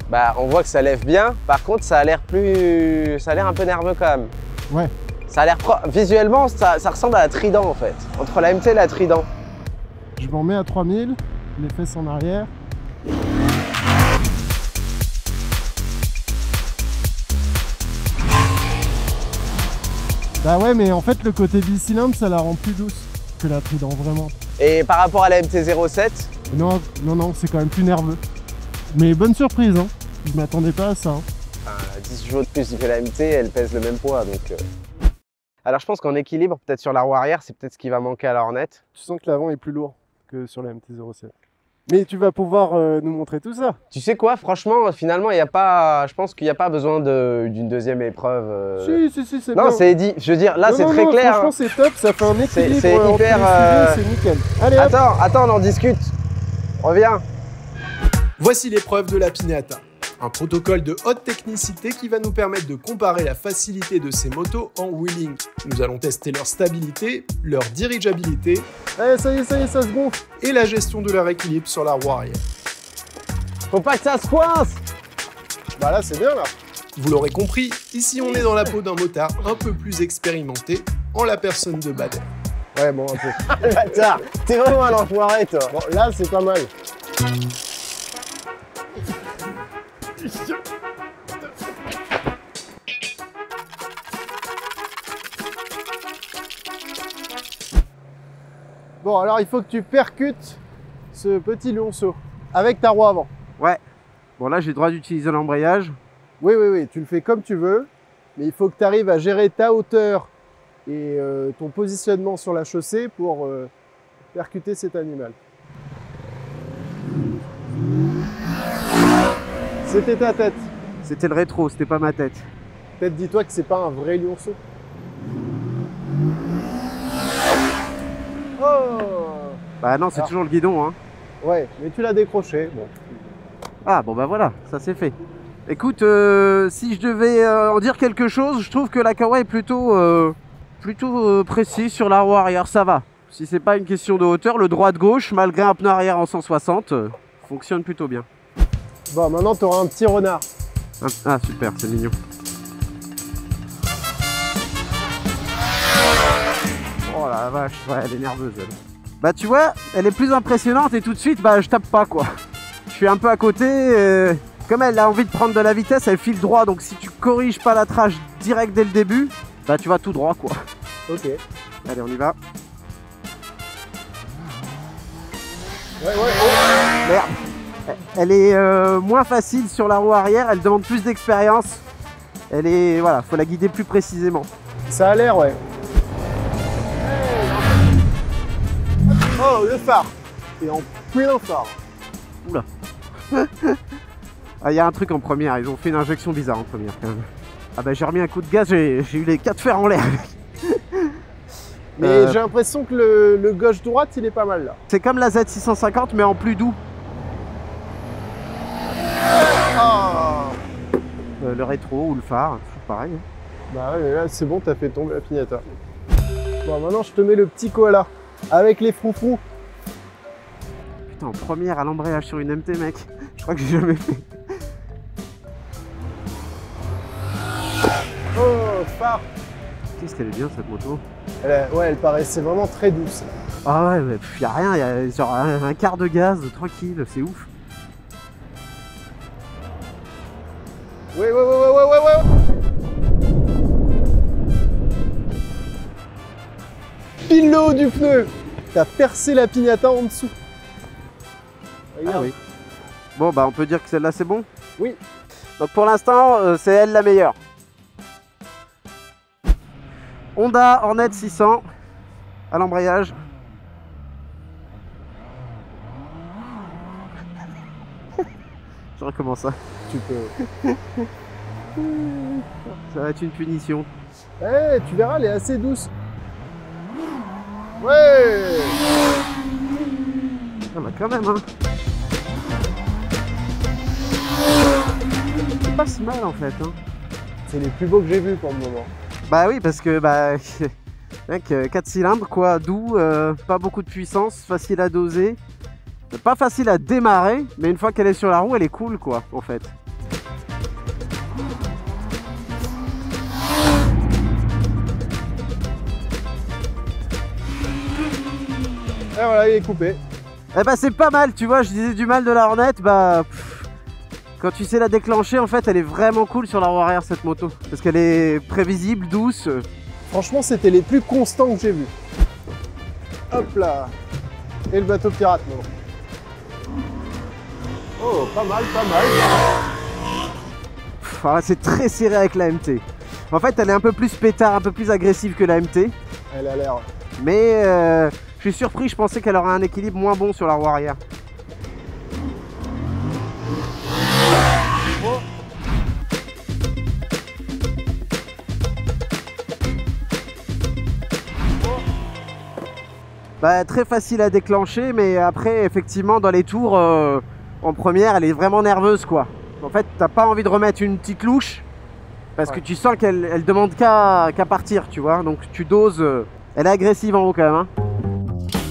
Bah, on voit que ça lève bien. Par contre, ça a l'air un peu nerveux quand même. Ouais. Ça a l'air visuellement, ça ressemble à la Trident en fait. Entre la MT et la Trident. Je m'en mets à 3000, les fesses en arrière. Bah ouais, mais en fait, le côté bicylindre, ça la rend plus douce que la Trident, vraiment. Et par rapport à la MT-07, Non, c'est quand même plus nerveux. Mais bonne surprise, hein. Je m'attendais pas à ça. Hein. 18 chevaux de plus que la MT, elle pèse le même poids. Donc, Alors je pense qu'en équilibre, peut-être sur la roue arrière, c'est peut-être ce qui va manquer à la Hornet. Tu sens que l'avant est plus lourd que sur la MT-07. Mais tu vas pouvoir nous montrer tout ça. Tu sais quoi, franchement, finalement, il y a pas, je pense qu'il n'y a pas besoin d'une deuxième épreuve. Si, c'est non, bien. c'est dit. Je veux dire, là, c'est très clair. Franchement, c'est top. Ça fait un équilibre. C'est hyper. C'est nickel. Allez, hop. Attends, on en discute. Reviens. Voici l'épreuve de la Pinata. Un protocole de haute technicité qui va nous permettre de comparer la facilité de ces motos en wheeling. Nous allons tester leur stabilité, leur dirigeabilité, Allez, ça y est, ça se gonfle. et la gestion de leur équilibre sur la roue arrière. Faut pas que ça se coince. Bah là, c'est bien là. Vous l'aurez compris, ici on est dans la peau d'un motard un peu plus expérimenté, en la personne de Bader. Ouais, bon, un peu. Bâtard, t'es vraiment un enfoiré, toi. Bon, là, c'est pas mal. Bon, alors il faut que tu percutes ce petit lionceau avec ta roue avant. Ouais. Bon, là, j'ai le droit d'utiliser l'embrayage. Oui, tu le fais comme tu veux, mais il faut que tu arrives à gérer ta hauteur et ton positionnement sur la chaussée pour percuter cet animal. C'était ta tête. C'était le rétro, c'était pas ma tête. Peut-être dis-toi que c'est pas un vrai lionceau. Oh! Bah non, c'est Alors. toujours le guidon, hein. Ouais, mais tu l'as décroché. Bon. Ah, bon, bah voilà, ça c'est fait. Écoute, si je devais en dire quelque chose, je trouve que la Kawa est plutôt précis sur la roue arrière, ça va. Si c'est pas une question de hauteur, le droite-gauche, malgré un pneu arrière en 160, fonctionne plutôt bien. Bon, maintenant tu auras un petit renard. Ah, super, c'est mignon. Oh la vache, ouais, elle est nerveuse, elle. Bah tu vois, elle est plus impressionnante et tout de suite, bah je tape pas, quoi. Je suis un peu à côté, comme elle a envie de prendre de la vitesse, elle file droit, donc si tu corriges pas l'attrait direct dès le début, bah tu vas tout droit, quoi. Ok. Allez, on y va. Ouais, oh. Merde. Elle est moins facile sur la roue arrière, elle demande plus d'expérience. Elle est, voilà, faut la guider plus précisément. Ça a l'air, ouais. Oh, le phare. C'est en plein phare. Oula. Ah, il y a un truc en première, ils ont fait une injection bizarre en première quand même. Ah bah j'ai remis un coup de gaz, j'ai eu les 4 fers en l'air. Mais j'ai l'impression que le gauche-droite, il est pas mal là. C'est comme la Z650 mais en plus doux. Oh. Le rétro ou le phare, c'est pareil. Hein. Bah ouais, mais là c'est bon, t'as fait tomber la pignata. Bon, maintenant je te mets le petit koala avec les froufrous. Putain, en première à l'embrayage sur une MT, mec. Je crois que j'ai jamais fait. Oh, phare. Qu'est-ce qu'elle est bien cette moto. Ouais, elle paraissait vraiment très douce. Ah ouais, mais y a rien, y a genre un quart de gaz, tranquille, c'est ouf. Ouais. Pile le haut du pneu. T'as percé la pignata en dessous. Regarde. Ah oui. Bon bah on peut dire que celle-là c'est bon. Oui. Donc pour l'instant c'est elle la meilleure. Honda Hornet 600 à l'embrayage. Je recommence ça. Tu peux. Ça va être une punition. Eh, tu verras, elle est assez douce. Ouais. Ah bah quand même hein. C'est pas si mal en fait hein. C'est les plus beaux que j'ai vus pour le moment. Bah oui parce que bah mec 4 cylindres quoi, doux, pas beaucoup de puissance, facile à doser. Pas facile à démarrer, mais une fois qu'elle est sur la roue, elle est cool quoi en fait. Et voilà, il est coupé. Eh bah c'est pas mal, tu vois, je disais du mal de la Hornet, bah quand tu sais la déclencher en fait elle est vraiment cool sur la roue arrière cette moto. Parce qu'elle est prévisible, douce. Franchement, c'était les plus constants que j'ai vus. Hop là. Et le bateau pirate, non. Oh, pas mal, pas mal. Enfin, c'est très serré avec la MT. En fait, elle est un peu plus pétard, un peu plus agressive que la MT. Elle a l'air. Mais je suis surpris, je pensais qu'elle aurait un équilibre moins bon sur la roue arrière. Bah, très facile à déclencher, mais après, effectivement, dans les tours, en première, elle est vraiment nerveuse, quoi. En fait, t'as pas envie de remettre une petite louche, parce que tu sens qu'elle demande qu'à partir, tu vois. Donc tu doses, elle est agressive en haut quand même. Hein.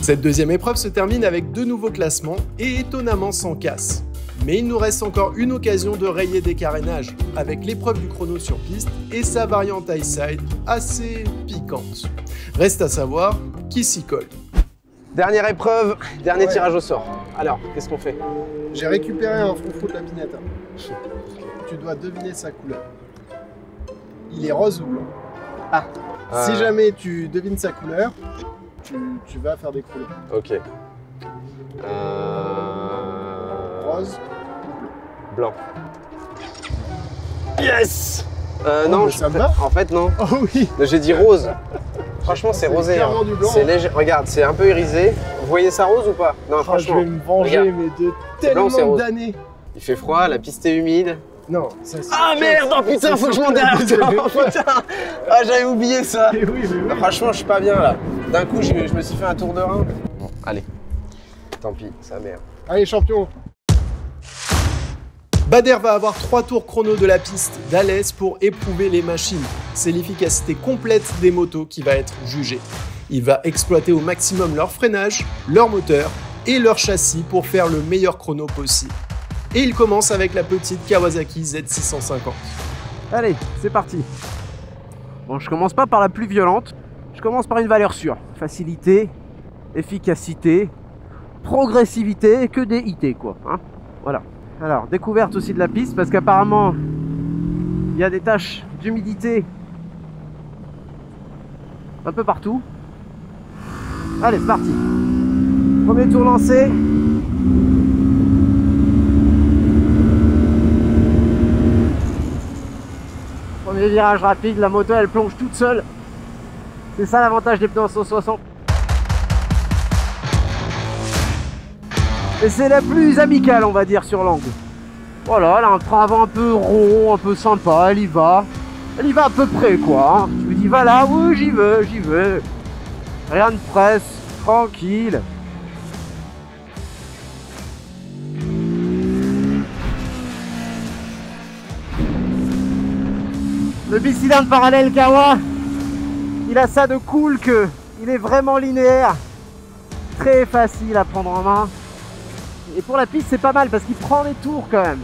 Cette deuxième épreuve se termine avec 2 nouveaux classements et étonnamment sans casse. Mais il nous reste encore une occasion de rayer des carénages, avec l'épreuve du chrono sur piste et sa variante high side assez piquante. Reste à savoir qui s'y colle. Dernière épreuve, dernier tirage au sort. Alors, qu'est-ce qu'on fait? J'ai récupéré un froufrou de la pinata. Tu dois deviner sa couleur. Il est rose ou blanc. Ah. Si jamais tu devines sa couleur, tu vas faire des croulets. Ok. Rose. Blanc. Yes. Non, ça me va. En fait, non. Oh oui. J'ai dit rose. Franchement, c'est rosé. Clairement du blanc. C'est léger. Regarde, c'est un peu irisé. Vous voyez ça rose ou pas? Non, franchement. Je vais me venger, regarde. mais de tellement d'années. Il fait froid, la piste est humide. Non, ça c'est. Ah merde, oh putain, faut que je monte derrière toi. Oh, putain. Ah, j'avais oublié ça. Oui, mais oui. Franchement, je suis pas bien là. D'un coup, je me suis fait un tour de rein. Bon, allez. Tant pis, sa mère. Allez, champion. Bader va avoir 3 tours chrono de la piste d'Alès pour éprouver les machines. C'est l'efficacité complète des motos qui va être jugée. Il va exploiter au maximum leur freinage, leur moteur et leur châssis pour faire le meilleur chrono possible. Et il commence avec la petite Kawasaki Z650. Allez, c'est parti. Bon, je commence pas par la plus violente. Je commence par une valeur sûre. Facilité, efficacité, progressivité, que des IT, quoi. Hein, voilà. Alors, découverte aussi de la piste, parce qu'apparemment, il y a des taches d'humidité un peu partout. Allez, c'est parti. Premier tour lancé. Premier virage rapide, la moto elle plonge toute seule. C'est ça l'avantage des pneus en 160. Et c'est la plus amicale, on va dire, sur l'angle. Voilà, elle a un frein avant un peu rond, un peu sympa, elle y va. Elle y va à peu près, quoi. Hein. Tu me dis, va là, oui, j'y vais, j'y vais. Rien de presse, tranquille. Le bicylindre parallèle Kawa, il a ça de cool que il est vraiment linéaire. Très facile à prendre en main. Et pour la piste, c'est pas mal parce qu'il prend des tours quand même.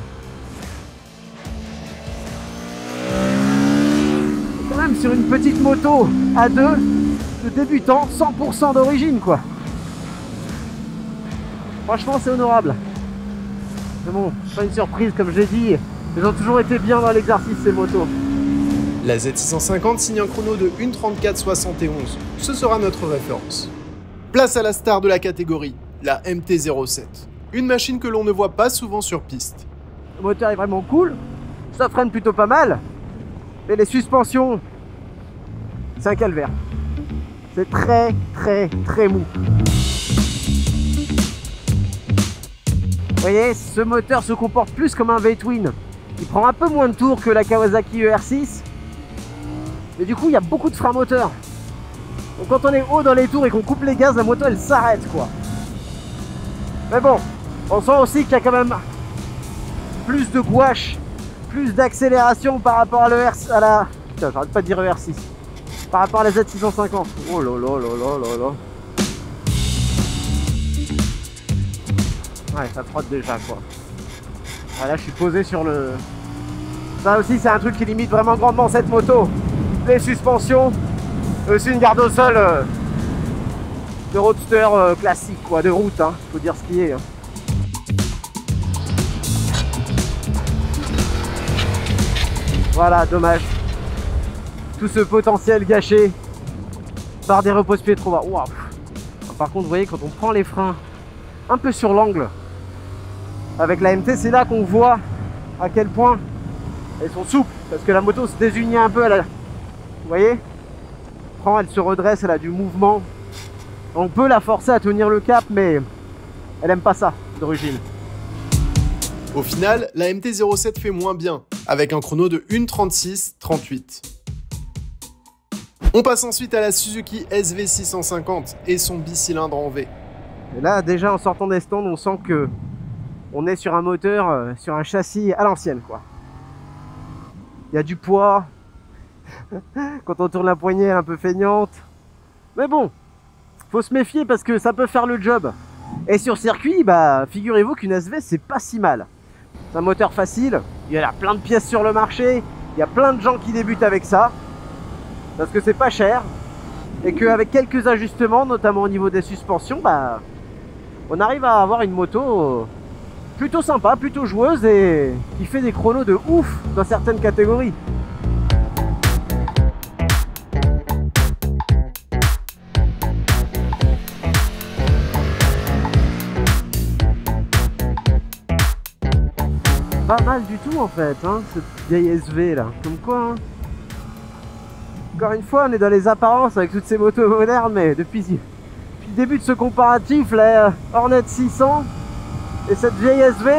Et quand même sur une petite moto à 2 de débutant, 100% d'origine quoi. Franchement, c'est honorable. Mais bon, pas une surprise comme je l'ai dit. Ils ont toujours été bien dans l'exercice ces motos. La Z650 signe un chrono de 1:34,71. Ce sera notre référence. Place à la star de la catégorie, la MT-07. Une machine que l'on ne voit pas souvent sur piste. Le moteur est vraiment cool, ça freine plutôt pas mal, mais les suspensions, c'est un calvaire. C'est très mou. Vous voyez, ce moteur se comporte plus comme un V-Twin. Il prend un peu moins de tours que la Kawasaki ER6, mais du coup il y a beaucoup de frein moteur. Donc quand on est haut dans les tours et qu'on coupe les gaz, la moto elle s'arrête quoi. Mais bon, on sent aussi qu'il y a quand même plus de gouache, plus d'accélération par rapport à l'ER6, à la... Putain, j'arrête pas de dire ER6. Par rapport à la Z650. Oh là là là là là là. Ouais, ça frotte déjà quoi. Ah, là, je suis posé sur le... Ça aussi, c'est un truc qui limite vraiment grandement cette moto. Les suspensions, aussi une garde au sol de roadster classique quoi, de route, hein. Faut dire ce qui est. Hein. Voilà, dommage. Tout ce potentiel gâché par des repose-pieds trop bas. Wow. Par contre, vous voyez, quand on prend les freins un peu sur l'angle avec la MT, c'est là qu'on voit à quel point Elles sont souples parce que la moto se désunit un peu. Vous voyez? Elle se redresse, elle a du mouvement. On peut la forcer à tenir le cap, mais elle aime pas ça d'origine. Au final, la MT-07 fait moins bien, avec un chrono de 1:36:38. On passe ensuite à la Suzuki SV650 et son bicylindre en V. Et là, déjà en sortant des stands, on sent que on est sur un moteur, sur un châssis à l'ancienne, quoi. Il y a du poids. Quand on tourne la poignée, elle est un peu feignante. Mais bon, faut se méfier parce que ça peut faire le job. Et sur circuit, bah, figurez-vous qu'une SV, c'est pas si mal. C'est un moteur facile, il y a plein de pièces sur le marché, il y a plein de gens qui débutent avec ça. Parce que c'est pas cher. Et qu'avec quelques ajustements, notamment au niveau des suspensions, bah, on arrive à avoir une moto plutôt sympa, plutôt joueuse et qui fait des chronos de ouf dans certaines catégories. Pas mal du tout en fait, hein, cette vieille SV là, comme quoi. Hein. Encore une fois, on est dans les apparences avec toutes ces motos modernes, mais depuis le début de ce comparatif, la Hornet 600 et cette vieille SV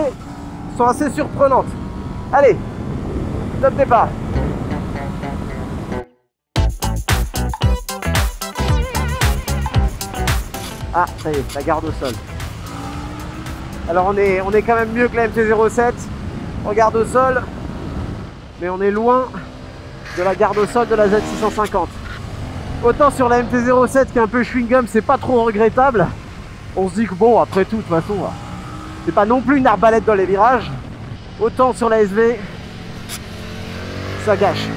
sont assez surprenantes. Allez, top départ. Ah, ça y est, la garde au sol. Alors on est quand même mieux que la MT-07 en garde au sol, mais on est loin de la garde au sol de la Z650. Autant sur la MT-07 qui est un peu chewing-gum, c'est pas trop regrettable. On se dit que bon, après tout, de toute façon, c'est pas non plus une arbalète dans les virages. Autant sur la SV, ça gâche.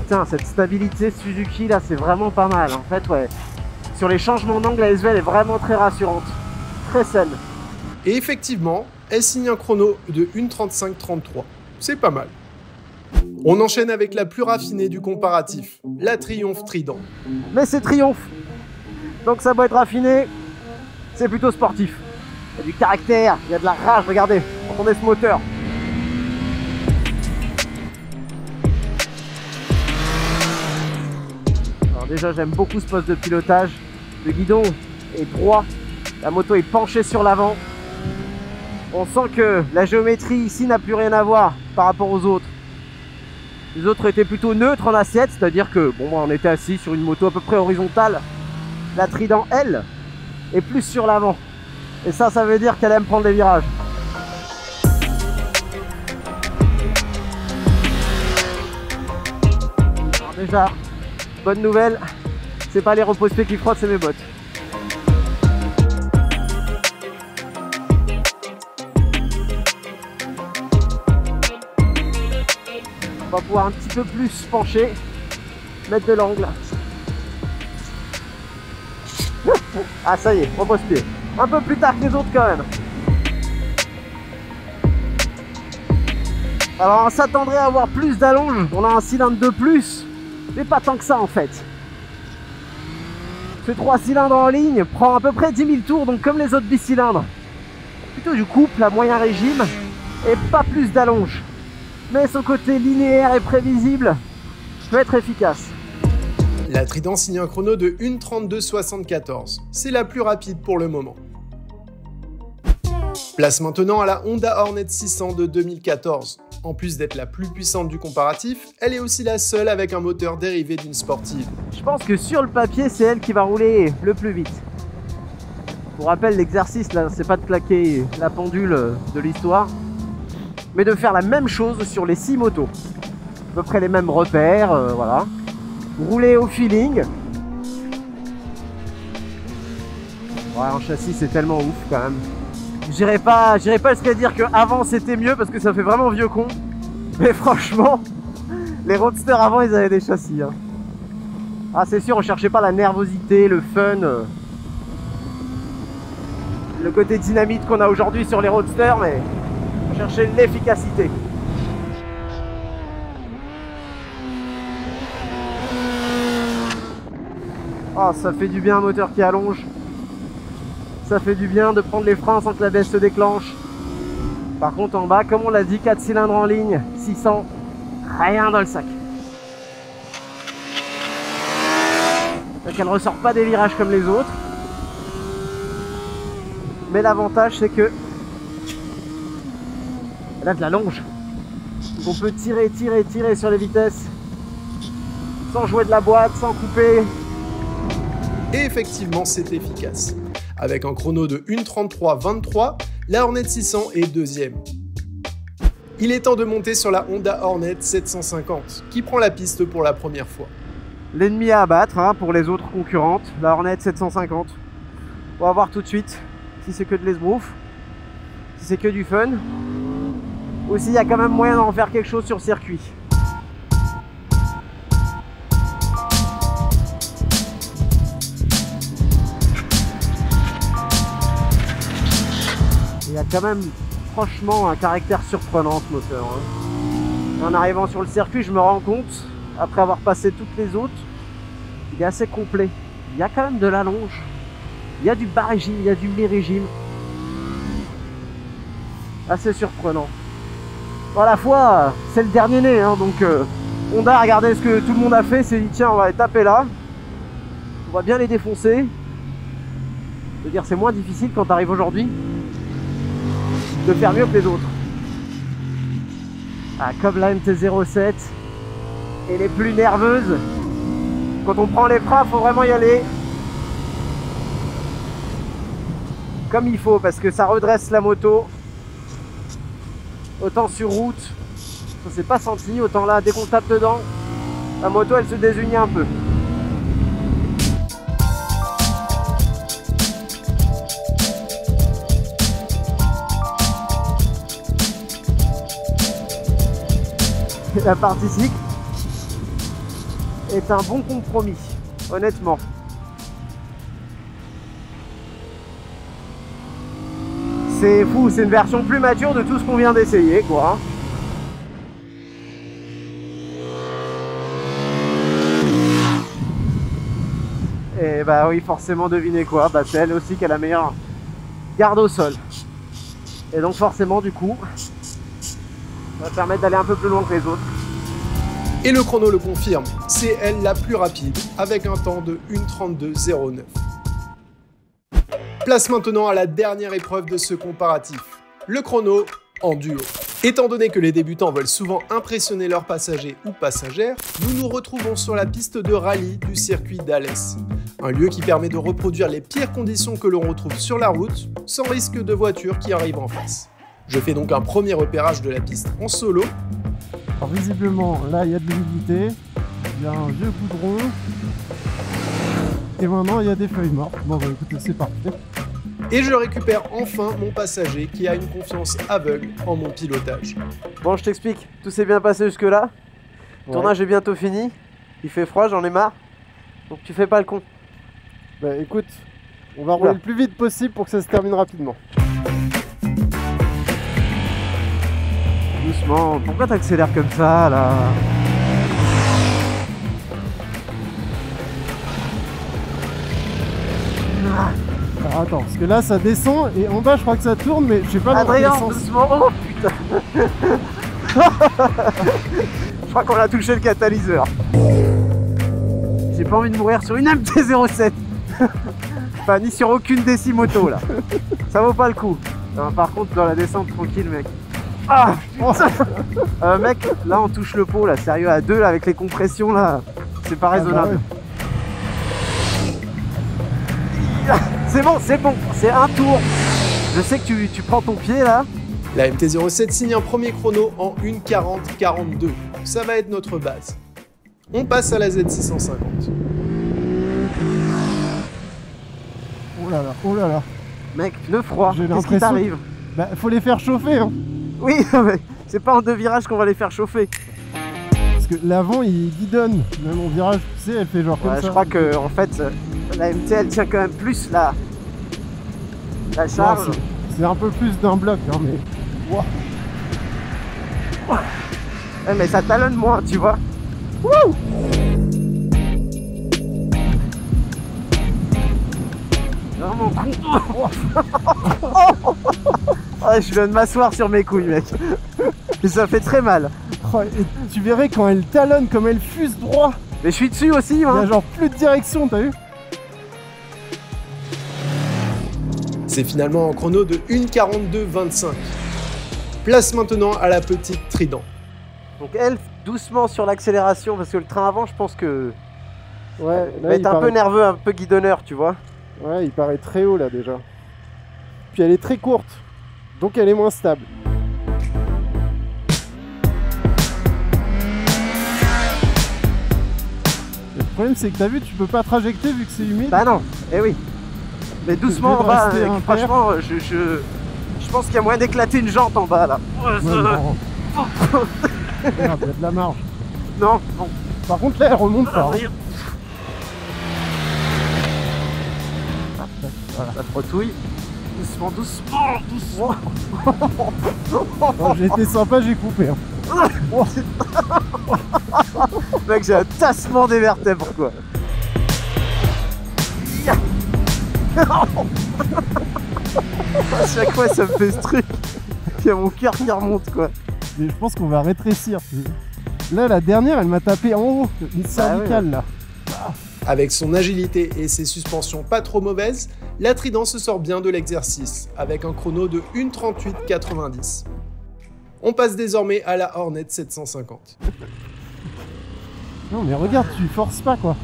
Putain, cette stabilité Suzuki là, c'est vraiment pas mal. En fait, ouais. Sur les changements d'angle, la SV elle est vraiment très rassurante. Très saine. Et effectivement, elle signe un chrono de 1:35:33. C'est pas mal. On enchaîne avec la plus raffinée du comparatif, la Triumph Trident. Mais c'est Triumph. Donc ça doit être raffiné, c'est plutôt sportif. Il y a du caractère, il y a de la rage, regardez, entendez ce moteur. Alors déjà j'aime beaucoup ce poste de pilotage. Le guidon est droit, la moto est penchée sur l'avant. On sent que la géométrie ici n'a plus rien à voir par rapport aux autres. Les autres étaient plutôt neutres en assiette, c'est-à-dire que bon, moi on était assis sur une moto à peu près horizontale. La Trident, elle, est plus sur l'avant. Et ça veut dire qu'elle aime prendre les virages. Alors déjà, bonne nouvelle, c'est pas les repose-pieds qui frottent, c'est mes bottes. On va pouvoir un petit peu plus se pencher, mettre de l'angle. Ah ça y est, repose-pied. Un peu plus tard que les autres quand même. Alors on s'attendrait à avoir plus d'allonge. On a un cylindre de plus, mais pas tant que ça en fait. Ce 3 cylindres en ligne prend à peu près 10 000 tours, donc comme les autres bicylindres. Plutôt du couple à moyen régime et pas plus d'allonge. Mais son côté linéaire et prévisible peut être efficace. La Trident signe un chrono de 1:32:74. C'est la plus rapide pour le moment. Place maintenant à la Honda Hornet 600 de 2014. En plus d'être la plus puissante du comparatif, elle est aussi la seule avec un moteur dérivé d'une sportive. Je pense que sur le papier, c'est elle qui va rouler le plus vite. Pour rappel, l'exercice là, c'est pas de claquer la pendule de l'histoire, mais de faire la même chose sur les 6 motos. À peu près les mêmes repères, voilà. Rouler au feeling. Ouais, en châssis, c'est tellement ouf quand même. J'irai pas jusqu'à dire qu'avant c'était mieux parce que ça fait vraiment vieux con. Mais franchement, les roadsters avant ils avaient des châssis. Hein. Ah c'est sûr, on cherchait pas la nervosité, le fun, le côté dynamite qu'on a aujourd'hui sur les roadsters, mais on cherchait l'efficacité. Oh, ça fait du bien un moteur qui allonge. Ça fait du bien de prendre les freins sans que la baisse se déclenche. Par contre en bas, comme on l'a dit, 4 cylindres en ligne, 600, rien dans le sac. Donc elle ressort pas des virages comme les autres. Mais l'avantage c'est que elle a de la longe. Donc on peut tirer sur les vitesses sans jouer de la boîte, sans couper. Et effectivement, c'est efficace. Avec un chrono de 1:33:23, la Hornet 600 est deuxième. Il est temps de monter sur la Honda Hornet 750, qui prend la piste pour la première fois. L'ennemi à abattre hein, pour les autres concurrentes, la Hornet 750. On va voir tout de suite si c'est que de l'esbrouf, si c'est que du fun, ou s'il y a quand même moyen d'en faire quelque chose sur circuit. Il y a quand même franchement un caractère surprenant ce moteur. Hein. En arrivant sur le circuit, je me rends compte, après avoir passé toutes les autres, il est assez complet. Il y a quand même de la longe, il y a du bas régime, il y a du mi-régime. Assez surprenant. Bon, à la fois, c'est le dernier né, hein, donc Honda a regardé ce que tout le monde a fait, s'est dit tiens, on va les taper là, on va bien les défoncer. Je veux dire, c'est moins difficile quand tu arrives aujourd'hui de faire mieux que les autres. Ah, comme la MT-07 et les plus nerveuses, quand on prend les freins, faut vraiment y aller comme il faut parce que ça redresse la moto. Autant sur route, ça s'est pas senti, autant là, dès qu'on tape dedans, la moto elle se désunit un peu. La partie cycle est un bon compromis, honnêtement. C'est fou, c'est une version plus mature de tout ce qu'on vient d'essayer, quoi. Et bah oui, forcément, devinez quoi, bah c'est elle aussi qui a la meilleure garde au sol. Et donc forcément, du coup, ça va permettre d'aller un peu plus loin que les autres. Et le chrono le confirme, c'est elle la plus rapide, avec un temps de 1:32:09. Place maintenant à la dernière épreuve de ce comparatif, le chrono en duo. Étant donné que les débutants veulent souvent impressionner leurs passagers ou passagères, nous nous retrouvons sur la piste de rallye du circuit d'Alès. Un lieu qui permet de reproduire les pires conditions que l'on retrouve sur la route, sans risque de voiture qui arrive en face. Je fais donc un premier repérage de la piste en solo. Alors visiblement, là il y a de l'humidité, il y a un vieux goudron, et maintenant il y a des feuilles mortes. Bon bah écoutez, c'est parfait. Et je récupère enfin mon passager qui a une confiance aveugle en mon pilotage. Bon, je t'explique, tout s'est bien passé jusque là. Le tournage est bientôt fini, il fait froid, j'en ai marre, donc tu fais pas le con. Bah écoute, on va rouler le plus vite possible pour que ça se termine rapidement. Doucement, pourquoi t'accélères comme ça là? Alors attends, parce que là ça descend et en bas je crois que ça tourne, mais je sais pas dans quel Adrien, sens. doucement, oh putain. Je crois qu'on a touché le catalyseur. J'ai pas envie de mourir sur une MT-07. Enfin, ni sur aucune décimoto là. Ça vaut pas le coup. Non, par contre, dans la descente, tranquille, mec. Ah putain. Mec, là on touche le pot là, sérieux, à deux là, avec les compressions là, c'est pas raisonnable. C'est bon, c'est un tour. Je sais que tu prends ton pied là. La MT-07 signe un premier chrono en 1:40:42. Ça va être notre base. On passe à la Z650. Oh là là, oh là là. Mec, pneu froid, J'ai qu'est-ce qui l'impression t'arrive? Bah faut les faire chauffer hein. Oui, mais c'est pas en deux virages qu'on va les faire chauffer. Parce que l'avant il guidonne, même en virage, tu sais, elle fait genre comme ça. Je crois que en fait, la MT elle tient quand même plus la charge. C'est un peu plus d'un bloc, hein, mais... Wow. Ouais, mais ça talonne moins, tu vois. Wouh! Vraiment con. Ah, je viens de m'asseoir sur mes couilles, mec. Et ça fait très mal. Oh, et tu verrais quand elle talonne, comme elle fuse droit. Mais je suis dessus aussi, Il y hein. a genre plus de direction, t'as vu? C'est finalement un chrono de 1:42,25. Place maintenant à la petite Trident. Donc elle, doucement sur l'accélération, parce que le train avant, je pense que Ouais, va être un peu nerveux, un peu guidonneur, tu vois. Ouais, il paraît très haut là déjà. Puis elle est très courte, donc elle est moins stable. Le problème c'est que t'as vu, tu peux pas trajecter vu que c'est humide. Bah non, eh oui. Mais doucement, Je en vais bas, rester impair. franchement, je pense qu'il y a moyen d'éclater une jante en bas, là. Ouais, non. Merde, il y a de la marge. Non, non. Par contre là elle remonte pas. Hein. Ça frotouille. Doucement, doucement, doucement. Bon, j'ai été sympa, j'ai coupé. Hein. Mec, j'ai un tassement des vertèbres, quoi. À chaque fois, ça me fait ce truc. Il y a mon cœur qui remonte, quoi. Mais je pense qu'on va rétrécir. Là la dernière elle m'a tapé en haut, une cervicale là. Avec son agilité et ses suspensions pas trop mauvaises, la Trident se sort bien de l'exercice, avec un chrono de 1:38,90. On passe désormais à la Hornet 750. Non mais regarde, tu forces pas quoi.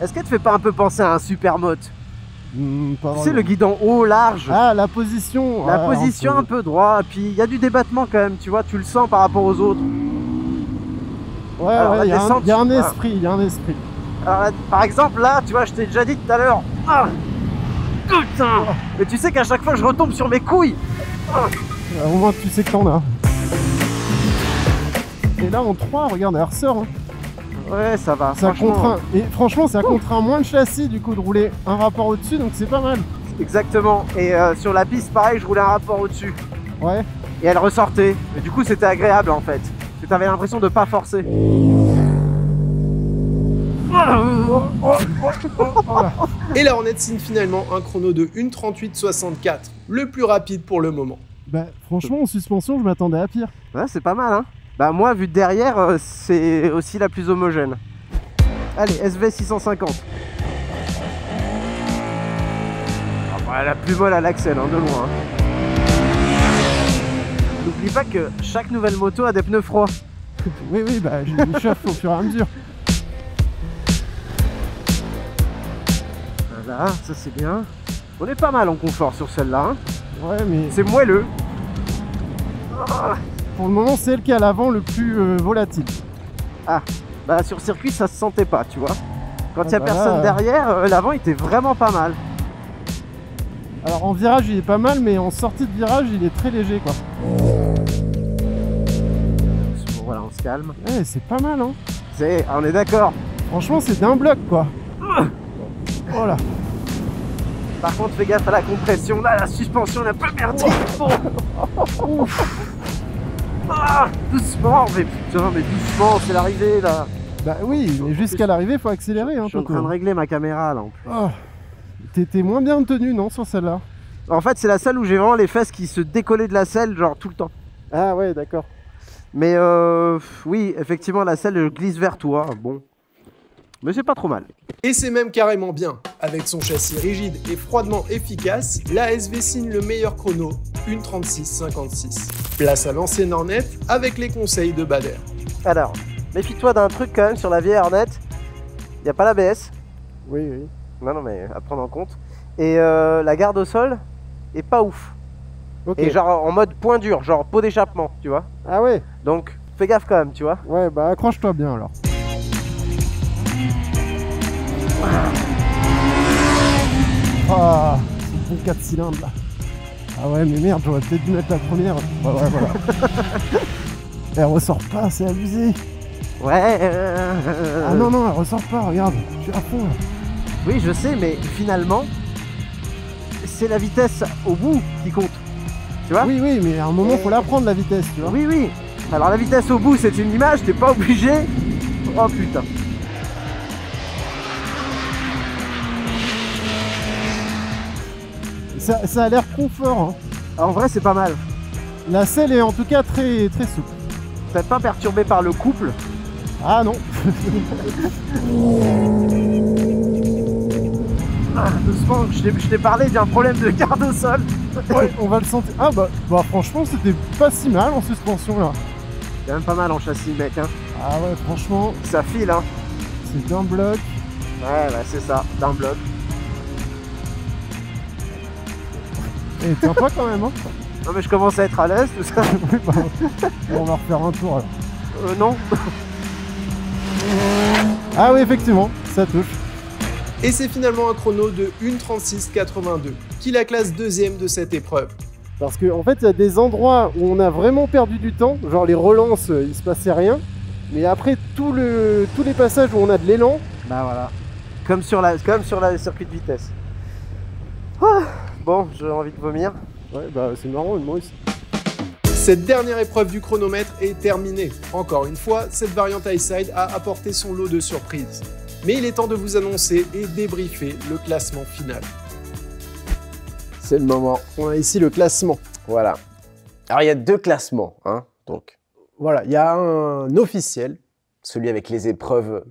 Est-ce qu'elle te fait pas un peu penser à un supermote? Pas Tu sais, vraiment. le guidon haut, large. Ah la position. La ouais, position un peu droit, puis il y a du débattement quand même, tu vois, tu le sens par rapport aux autres. Ouais, Alors, ouais, la il y a descente, un voilà. esprit, il y a un esprit. Alors, là, par exemple, là, tu vois, je t'ai déjà dit tout à l'heure. Ah, putain! Mais tu sais qu'à chaque fois, je retombe sur mes couilles. Au moins tu sais que t'en as. Et là en 3, regarde, elle ressort. Hein. Ouais, ça va. Ça franchement. contraint. Et franchement, ça contraint moins le châssis du coup de rouler un rapport au-dessus, donc c'est pas mal. Exactement. Et sur la piste, pareil, je roulais un rapport au-dessus. Ouais. Et elle ressortait. Et du coup, c'était agréable en fait. Tu avais l'impression de pas forcer. Et la Hornet signe finalement un chrono de 1:38,64, le plus rapide pour le moment. Bah franchement en suspension, je m'attendais à pire. Ouais, c'est pas mal, hein. Bah moi, vu de derrière, c'est aussi la plus homogène. Allez, SV 650. Ah bah, la plus molle à l'axel, hein, de loin. Hein. N'oublie pas que chaque nouvelle moto a des pneus froids. Oui, oui, bah je les chauffe au fur et à mesure. Voilà, ça c'est bien. On est pas mal en confort sur celle-là. Hein. Ouais, mais C'est moelleux. pour le moment, c'est elle qui est à l'avant le plus volatile. Ah, bah sur circuit, ça se sentait pas, tu vois. Quand il y a bah personne là, derrière, l'avant était vraiment pas mal. Alors en virage, il est pas mal, mais en sortie de virage, il est très léger quoi. Bon, voilà, on se calme. Ouais, c'est pas mal, hein. On est d'accord. Franchement, c'est d'un bloc quoi. Voilà. Par contre, fais gaffe à la compression. Là, la suspension, elle est un peu merdique. Bon. Ah, doucement, mais putain, mais doucement, c'est l'arrivée là. Bah oui, mais jusqu'à l'arrivée, faut accélérer, hein, Je suis en Toto. train de régler ma caméra là. En plus. Oh. T'étais moins bien tenu, non, sur celle-là? En fait, c'est la seule où j'ai vraiment les fesses qui se décollaient de la selle, genre tout le temps. Ah ouais, d'accord. Mais oui, effectivement, la selle glisse vers toi. Bon, mais c'est pas trop mal. Et c'est même carrément bien. Avec son châssis rigide et froidement efficace, la SV signe le meilleur chrono, 1:36,56. Place à l'ancienne Hornet avec les conseils de Bader. Alors, méfie-toi d'un truc quand même sur la vieille Hornet. Il n'y a pas l'ABS. Oui, oui. Non, mais à prendre en compte. Et la garde au sol est pas ouf. Ok. Et genre en mode point dur, genre pot d'échappement, tu vois. Ah ouais. Donc fais gaffe quand même, tu vois. Ouais, bah accroche-toi bien alors. Ah, c'est le bon 4 cylindres là. Ah ouais, mais merde, j'aurais peut-être dû mettre la première. Ouais, voilà. Elle ressort pas, c'est abusé. Ouais. Ah non, non, elle ressort pas, regarde, je suis à fond là. Oui, je sais, mais finalement, c'est la vitesse au bout qui compte. Tu vois. Oui, oui, mais à un moment, faut la prendre la vitesse, tu vois. Oui, oui. Alors la vitesse au bout, c'est une image, t'es pas obligé. Oh putain. Ça a l'air confort. Hein. En vrai, c'est pas mal. La selle est en tout cas très, très souple. Peut-être pas perturbé par le couple. Ah non. Ah, doucement, je t'ai parlé d'un problème de garde au sol. Ouais, on va le sentir. Ah bah franchement, c'était pas si mal en suspension là. C'est quand même pas mal en châssis, mec. Hein. Ah ouais, franchement, Ça file, hein. c'est d'un bloc. Ouais, c'est ça, d'un bloc. Et tiens pas quand même, hein. Non, mais je commence à être à l'aise, tout ça. Oui, bah, on va refaire un tour alors. Non. Ah oui, effectivement, ça touche. Et c'est finalement un chrono de 1:36,82 qui la classe deuxième de cette épreuve. Parce qu'en fait, il y a des endroits où on a vraiment perdu du temps, genre les relances, il se passait rien. Mais après, tous les passages où on a de l'élan, Bah voilà. Comme sur la circuit de vitesse. Ah, bon, j'ai envie de vomir. ouais, bah c'est marrant, moi aussi. Cette dernière épreuve du chronomètre est terminée. Encore une fois, cette variante Highside a apporté son lot de surprises. Mais il est temps de vous annoncer et débriefer le classement final. C'est le moment. On a ici le classement. Voilà. Alors, il y a 2 classements. Hein, donc, Voilà, il y a un officiel. celui avec les épreuves,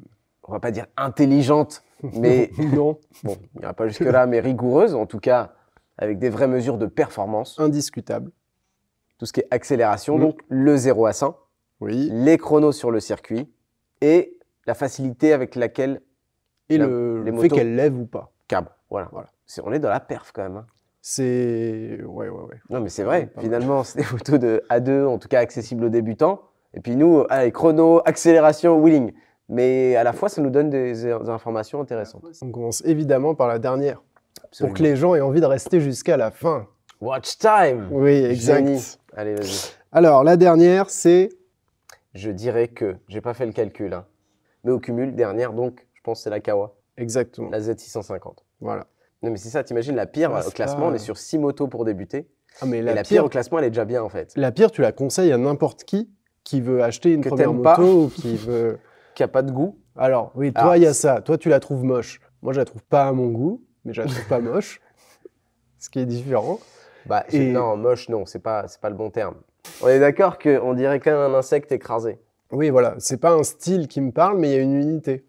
on va pas dire intelligentes, mais Non, bon, il n'y ira pas jusque-là, mais rigoureuses, en tout cas, avec des vraies mesures de performance. indiscutable. Tout ce qui est accélération, donc le 0 à 100, Oui. les chronos sur le circuit et la facilité avec laquelle Et les le fait motos qu'elle lève ou pas. cabrent. Voilà. On est dans la perf quand même. Hein. C'est... Ouais. Non, mais c'est vrai. Pas mal. Finalement, c'est des motos de A2, en tout cas accessibles aux débutants. Et puis nous, allez, chrono, accélération, wheeling. Mais à la fois, ça nous donne des informations intéressantes. On commence évidemment par la dernière. Absolument. Pour que les gens aient envie de rester jusqu'à la fin. Watch time. Oui, exact. Génie. Allez, vas-y. Alors, la dernière, c'est... Je dirais que, j'ai pas fait le calcul, hein, mais au cumul, dernière, donc, je pense que c'est la Kawa, Exactement. la Z650. Voilà. Non, mais c'est ça, t'imagines, la pire Ah, au c'est classement, pas- on est sur 6 motos pour débuter. Ah, mais Et la la pire, pire au classement, elle est déjà bien, en fait. la pire, tu la conseilles à n'importe qui veut acheter une Que première t'aimes moto pas. ou qui veut... Qui a pas de goût. Alors, oui, toi, Alors, il y a ça. Toi, tu la trouves moche. Moi, je la trouve pas à mon goût, mais je la trouve pas moche. Ce qui est différent. Bah, Et- non, moche, non, c'est pas le bon terme. On est d'accord qu'on dirait quand même un insecte écrasé. Oui, voilà. C'est pas un style qui me parle, mais il y a une unité.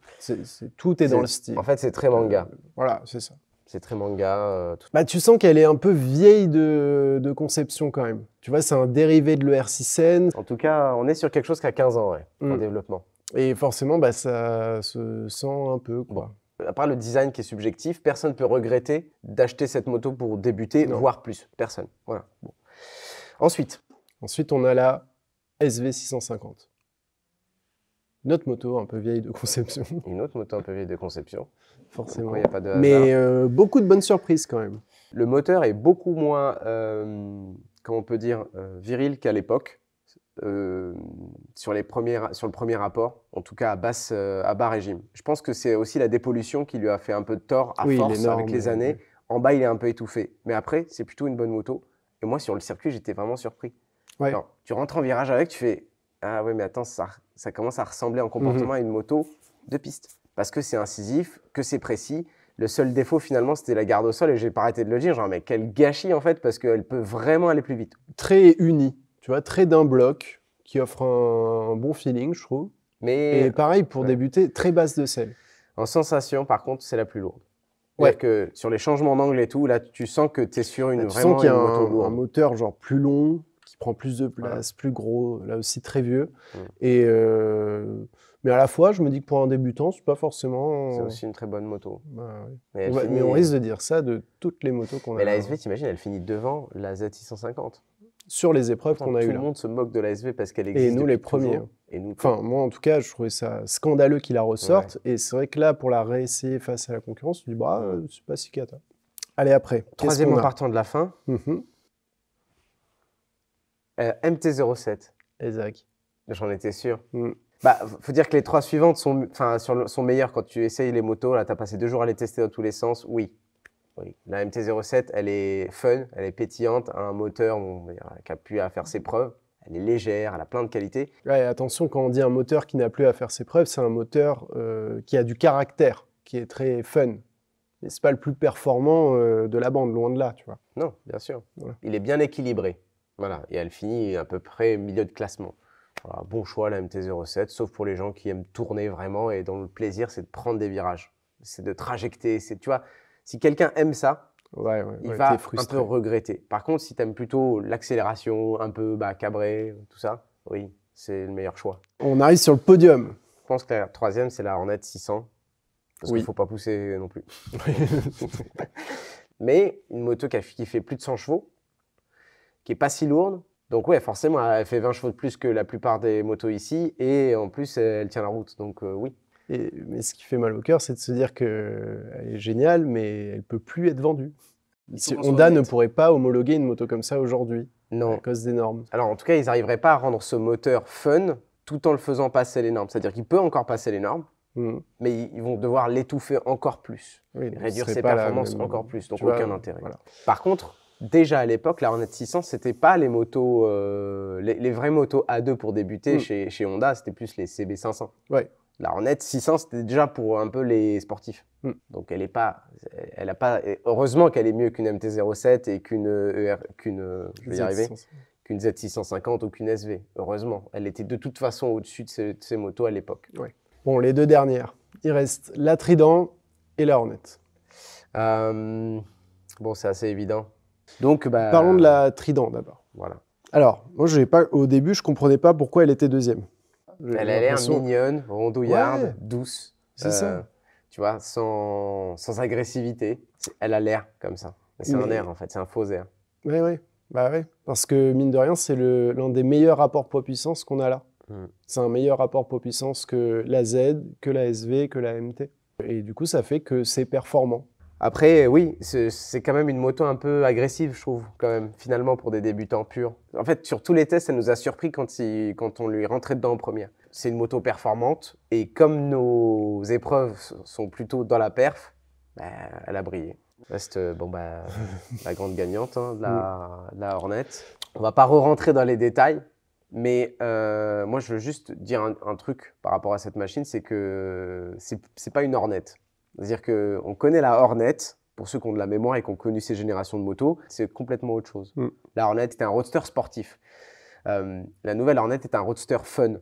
Tout est dans le style. En fait, c'est très manga. Voilà, c'est ça. C'est très manga. Bah, tu sens qu'elle est un peu vieille de conception quand même. Tu vois, c'est un dérivé de l'ER6N. En tout cas, on est sur quelque chose qui a 15 ans, ouais, en Mm. développement. Et forcément, bah, ça se sent un peu, quoi. À part le design qui est subjectif, personne ne peut regretter d'acheter cette moto pour débuter, Non. voire plus. Personne. Voilà. Bon. Ensuite, Ensuite, on a la SV650. Notre moto un peu vieille de conception, une autre moto un peu vieille de conception. forcément. Il n'y a pas de hasard. Mais beaucoup de bonnes surprises quand même. Le moteur est beaucoup moins, comment on peut dire, viril qu'à l'époque. Sur le premier rapport, en tout cas à bas régime. Je pense que c'est aussi la dépollution qui lui a fait un peu de tort à Oui, force les normes, avec les années. En bas, il est un peu étouffé. Mais après, c'est plutôt une bonne moto. Et moi, sur le circuit, j'étais vraiment surpris. Ouais. Alors, tu rentres en virage avec, tu fais « Ah ouais, mais attends, ça commence à ressembler en comportement à une moto de piste. » Parce que c'est incisif, que c'est précis. Le seul défaut, finalement, c'était la garde au sol. Et j'ai pas arrêté de le dire. Genre, mais quel gâchis, en fait, parce qu'elle peut vraiment aller plus vite. Très uni, tu vois, très d'un bloc, qui offre un bon feeling, je trouve. Mais Et pareil, pour ouais. débuter, très basse de selle. en sensation, par contre, c'est la plus lourde. Ouais. C'est-à-dire que sur les changements d'angle et tout, là, tu sens que tu es sur Tu vraiment sens qu'il y a une moto un lourde. moteur genre plus long, qui prend plus de place, plus gros, là aussi très vieux. Mm. Et mais à la fois, je me dis que pour un débutant, c'est pas forcément... C'est aussi une très bonne moto. Bah, ouais. Mais, elle Mais finit- on risque de dire ça de toutes les motos qu'on a Mais la SV, t'imagines, elle finit devant la Z650. sur les épreuves qu'on a Tout eues le là. monde se moque de la SV parce qu'elle existe. Et nous, depuis les premiers. toujours. Et nous, Enfin, moi, en tout cas, je trouvais ça scandaleux qu'ils la ressortent. Et c'est vrai que là, pour la réessayer face à la concurrence, je me dis, bah, c'est pas si cata. Allez, après. troisièmement qu'est-ce qu'on a partant de la fin, Mhm. MT-07. Exact. J'en étais sûr. Mm. Bah, faut dire que les 3 suivantes sont meilleures quand tu essayes les motos. Là, tu as passé 2 jours à les tester dans tous les sens. Oui. La MT-07, elle est fun, elle est pétillante, un moteur qui a pu à faire ses preuves. Elle est légère, elle a plein de qualités. Ouais, attention, quand on dit un moteur qui n'a plus à faire ses preuves, c'est un moteur qui a du caractère, qui est très fun. Mais c'est pas le plus performant de la bande, loin de là, tu vois. Non, bien sûr. Voilà. Il est bien équilibré. Voilà. Et elle finit à peu près milieu de classement. Voilà, bon choix la MT-07, sauf pour les gens qui aiment tourner vraiment et dont le plaisir, c'est de prendre des virages. C'est de trajecter. Tu vois, si quelqu'un aime ça, il va un peu regretter. Par contre, si tu aimes plutôt l'accélération, un peu cabré, tout ça, oui, c'est le meilleur choix. On arrive sur le podium. Je pense que la troisième, c'est la Hornet 600. Parce qu'il ne faut pas pousser non plus. Mais une moto qui fait plus de 100 chevaux, qui n'est pas si lourde. Donc ouais, forcément, elle fait 20 chevaux de plus que la plupart des motos ici. Et en plus, elle tient la route. Donc oui. Mais ce qui fait mal au cœur, c'est de se dire qu'elle est géniale, mais elle ne peut plus être vendue. Honda ne pourrait pas homologuer une moto comme ça aujourd'hui. Non. À cause des normes. Alors en tout cas, ils n'arriveraient pas à rendre ce moteur fun tout en le faisant passer les normes. C'est-à-dire qu'il peut encore passer les normes, mais ils vont devoir l'étouffer encore plus, réduire ses performances encore plus, donc aucun intérêt. Voilà. Par contre, déjà à l'époque, la Hornet 600, c'était pas les motos, les vraies motos A2 pour débuter chez Honda, c'était plus les CB500. Ouais. La Hornet 600, c'était déjà pour un peu les sportifs. Donc elle a pas, heureusement qu'elle est mieux qu'une MT-07 et qu'une Z650 ou qu'une SV. Heureusement, elle était de toute façon au-dessus de ces motos à l'époque. Ouais. Bon, les deux dernières. Il reste la Trident et la Hornet. Bon, c'est assez évident. Donc, parlons de la Trident d'abord. Voilà. Alors, moi, au début, je ne comprenais pas pourquoi elle était deuxième. Elle a l'air mignonne, rondouillarde, douce. C'est ça. Tu vois, sans agressivité. Elle a l'air comme ça. C'est un air, en fait. C'est un faux air. Oui, oui. Bah ouais, parce que mine de rien, c'est l'un des meilleurs rapports poids-puissance qu'on a là. C'est un meilleur rapport poids-puissance que la Z, que la SV, que la MT. Et du coup, ça fait que c'est performant. Après, oui, c'est quand même une moto un peu agressive, je trouve, quand même, finalement, pour des débutants purs. En fait, sur tous les tests, ça nous a surpris quand on lui rentrait dedans en première. C'est une moto performante, et comme nos épreuves sont plutôt dans la perf, elle a brillé. Reste la grande gagnante de la Hornet. On va pas re-rentrer dans les détails, mais moi, je veux juste dire un truc par rapport à cette machine, c'est que c'est pas une Hornet. C'est-à-dire qu'on connaît la Hornet, pour ceux qui ont de la mémoire et qui ont connu ces générations de motos, c'est complètement autre chose. La Hornet était un roadster sportif. La nouvelle Hornet est un roadster fun,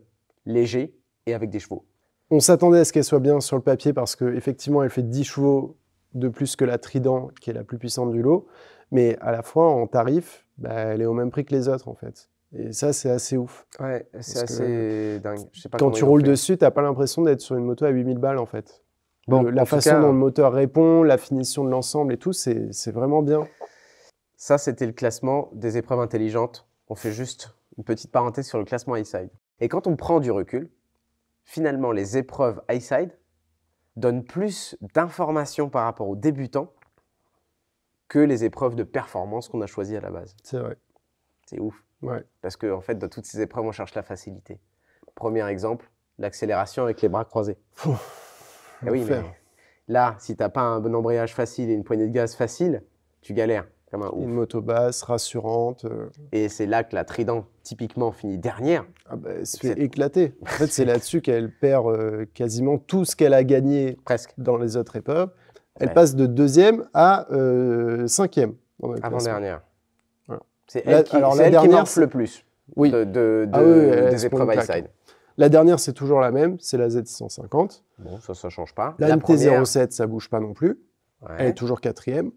léger et avec des chevaux. On s'attendait à ce qu'elle soit bien sur le papier parce qu'effectivement, elle fait 10 chevaux de plus que la Trident, qui est la plus puissante du lot. Mais à la fois, en tarif, elle est au même prix que les autres, en fait. Et ça, c'est assez ouf. Ouais, c'est assez dingue. Je sais pas quand tu roules dessus, tu n'as pas l'impression d'être sur une moto à 8000 balles, en fait. Bon, la façon dont le moteur répond, la finition de l'ensemble et tout, c'est vraiment bien. Ça, c'était le classement des épreuves intelligentes. On fait juste une petite parenthèse sur le classement Highside. Et quand on prend du recul, finalement, les épreuves Highside donnent plus d'informations par rapport aux débutants que les épreuves de performance qu'on a choisies à la base. C'est vrai. C'est ouf. Ouais. Parce qu'en fait, dans toutes ces épreuves, on cherche la facilité. Premier exemple, l'accélération avec les bras croisés. Et oui, mais là, si tu n'as pas un bon embrayage facile et une poignée de gaz facile, tu galères comme un ouf. Une moto basse, rassurante. Et c'est là que la Trident, typiquement, finit dernière. Elle se fait éclater. En fait, c'est là-dessus qu'elle perd quasiment tout ce qu'elle a gagné dans les autres épreuves. Elle passe de 2e à 5e. Avant-dernière. Voilà. C'est elle qui morfle le plus des épreuves Highside. La dernière, c'est toujours la même, c'est la Z650. Bon, ça ne change pas. La MT-07, ça ne bouge pas non plus. Ouais. Elle est toujours 4e.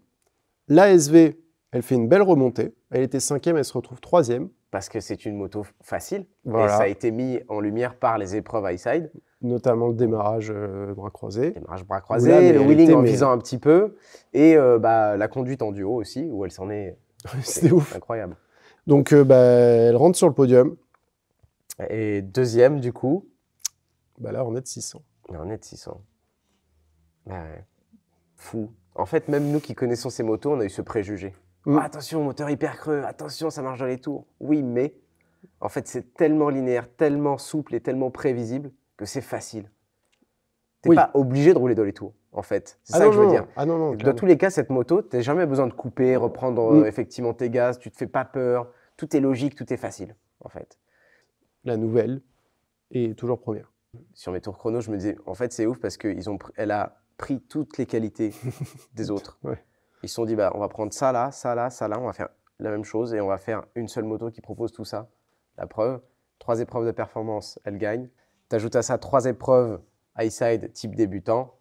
La SV, elle fait une belle remontée. Elle était 5e, elle se retrouve 3e. Parce que c'est une moto facile. Voilà. Et ça a été mis en lumière par les épreuves Highside. Notamment le démarrage bras croisés. Démarrage bras croisés, le wheeling en visant un petit peu. Et la conduite en duo aussi, où elle s'en est... C'était ouf. Incroyable. Donc, elle rentre sur le podium. Et deuxième, du coup là, on est de 600. On est de 600. Ouais. Fou. En fait, même nous qui connaissons ces motos, on a eu ce préjugé. Oh, attention, moteur hyper creux, attention, ça marche dans les tours. Oui, mais en fait, c'est tellement linéaire, tellement souple et tellement prévisible que c'est facile. Tu n'es pas obligé de rouler dans les tours, en fait. C'est ça que je veux dire. Dans tous les cas, cette moto, tu n'as jamais besoin de couper, reprendre effectivement tes gaz, tu ne te fais pas peur. Tout est logique, tout est facile, en fait. La nouvelle est toujours première. Sur mes tours chrono, je me disais, en fait, c'est ouf parce qu'elle a pris toutes les qualités des autres. Ouais. Ils se sont dit, bah, on va prendre ça là, ça là, ça là, on va faire la même chose et on va faire une seule moto qui propose tout ça. La preuve, 3 épreuves de performance, elle gagne. Tu ajoutes à ça 3 épreuves high-side type débutant,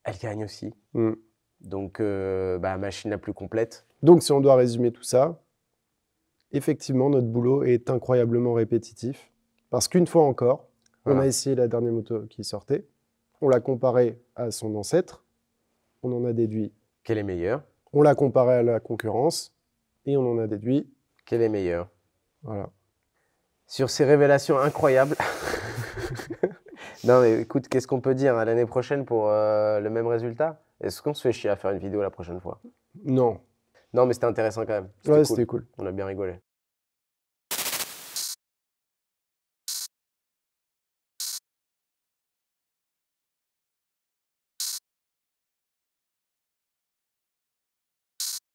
elle gagne aussi. Mm. Donc, machine la plus complète. Donc, si on doit résumer tout ça, effectivement, notre boulot est incroyablement répétitif. Parce qu'une fois encore, on Voilà. a essayé la dernière moto qui sortait, on l'a comparée à son ancêtre, on en a déduit, Quelle est meilleure? on l'a comparée à la concurrence, et on en a déduit, Quelle est meilleure? voilà. Sur ces révélations incroyables. Non, mais écoute, qu'est-ce qu'on peut dire à l'année prochaine pour le même résultat? Est-ce qu'on se fait chier à faire une vidéo la prochaine fois? Non, Non, mais c'était intéressant quand même. ouais, cool. c'était cool. On a bien rigolé.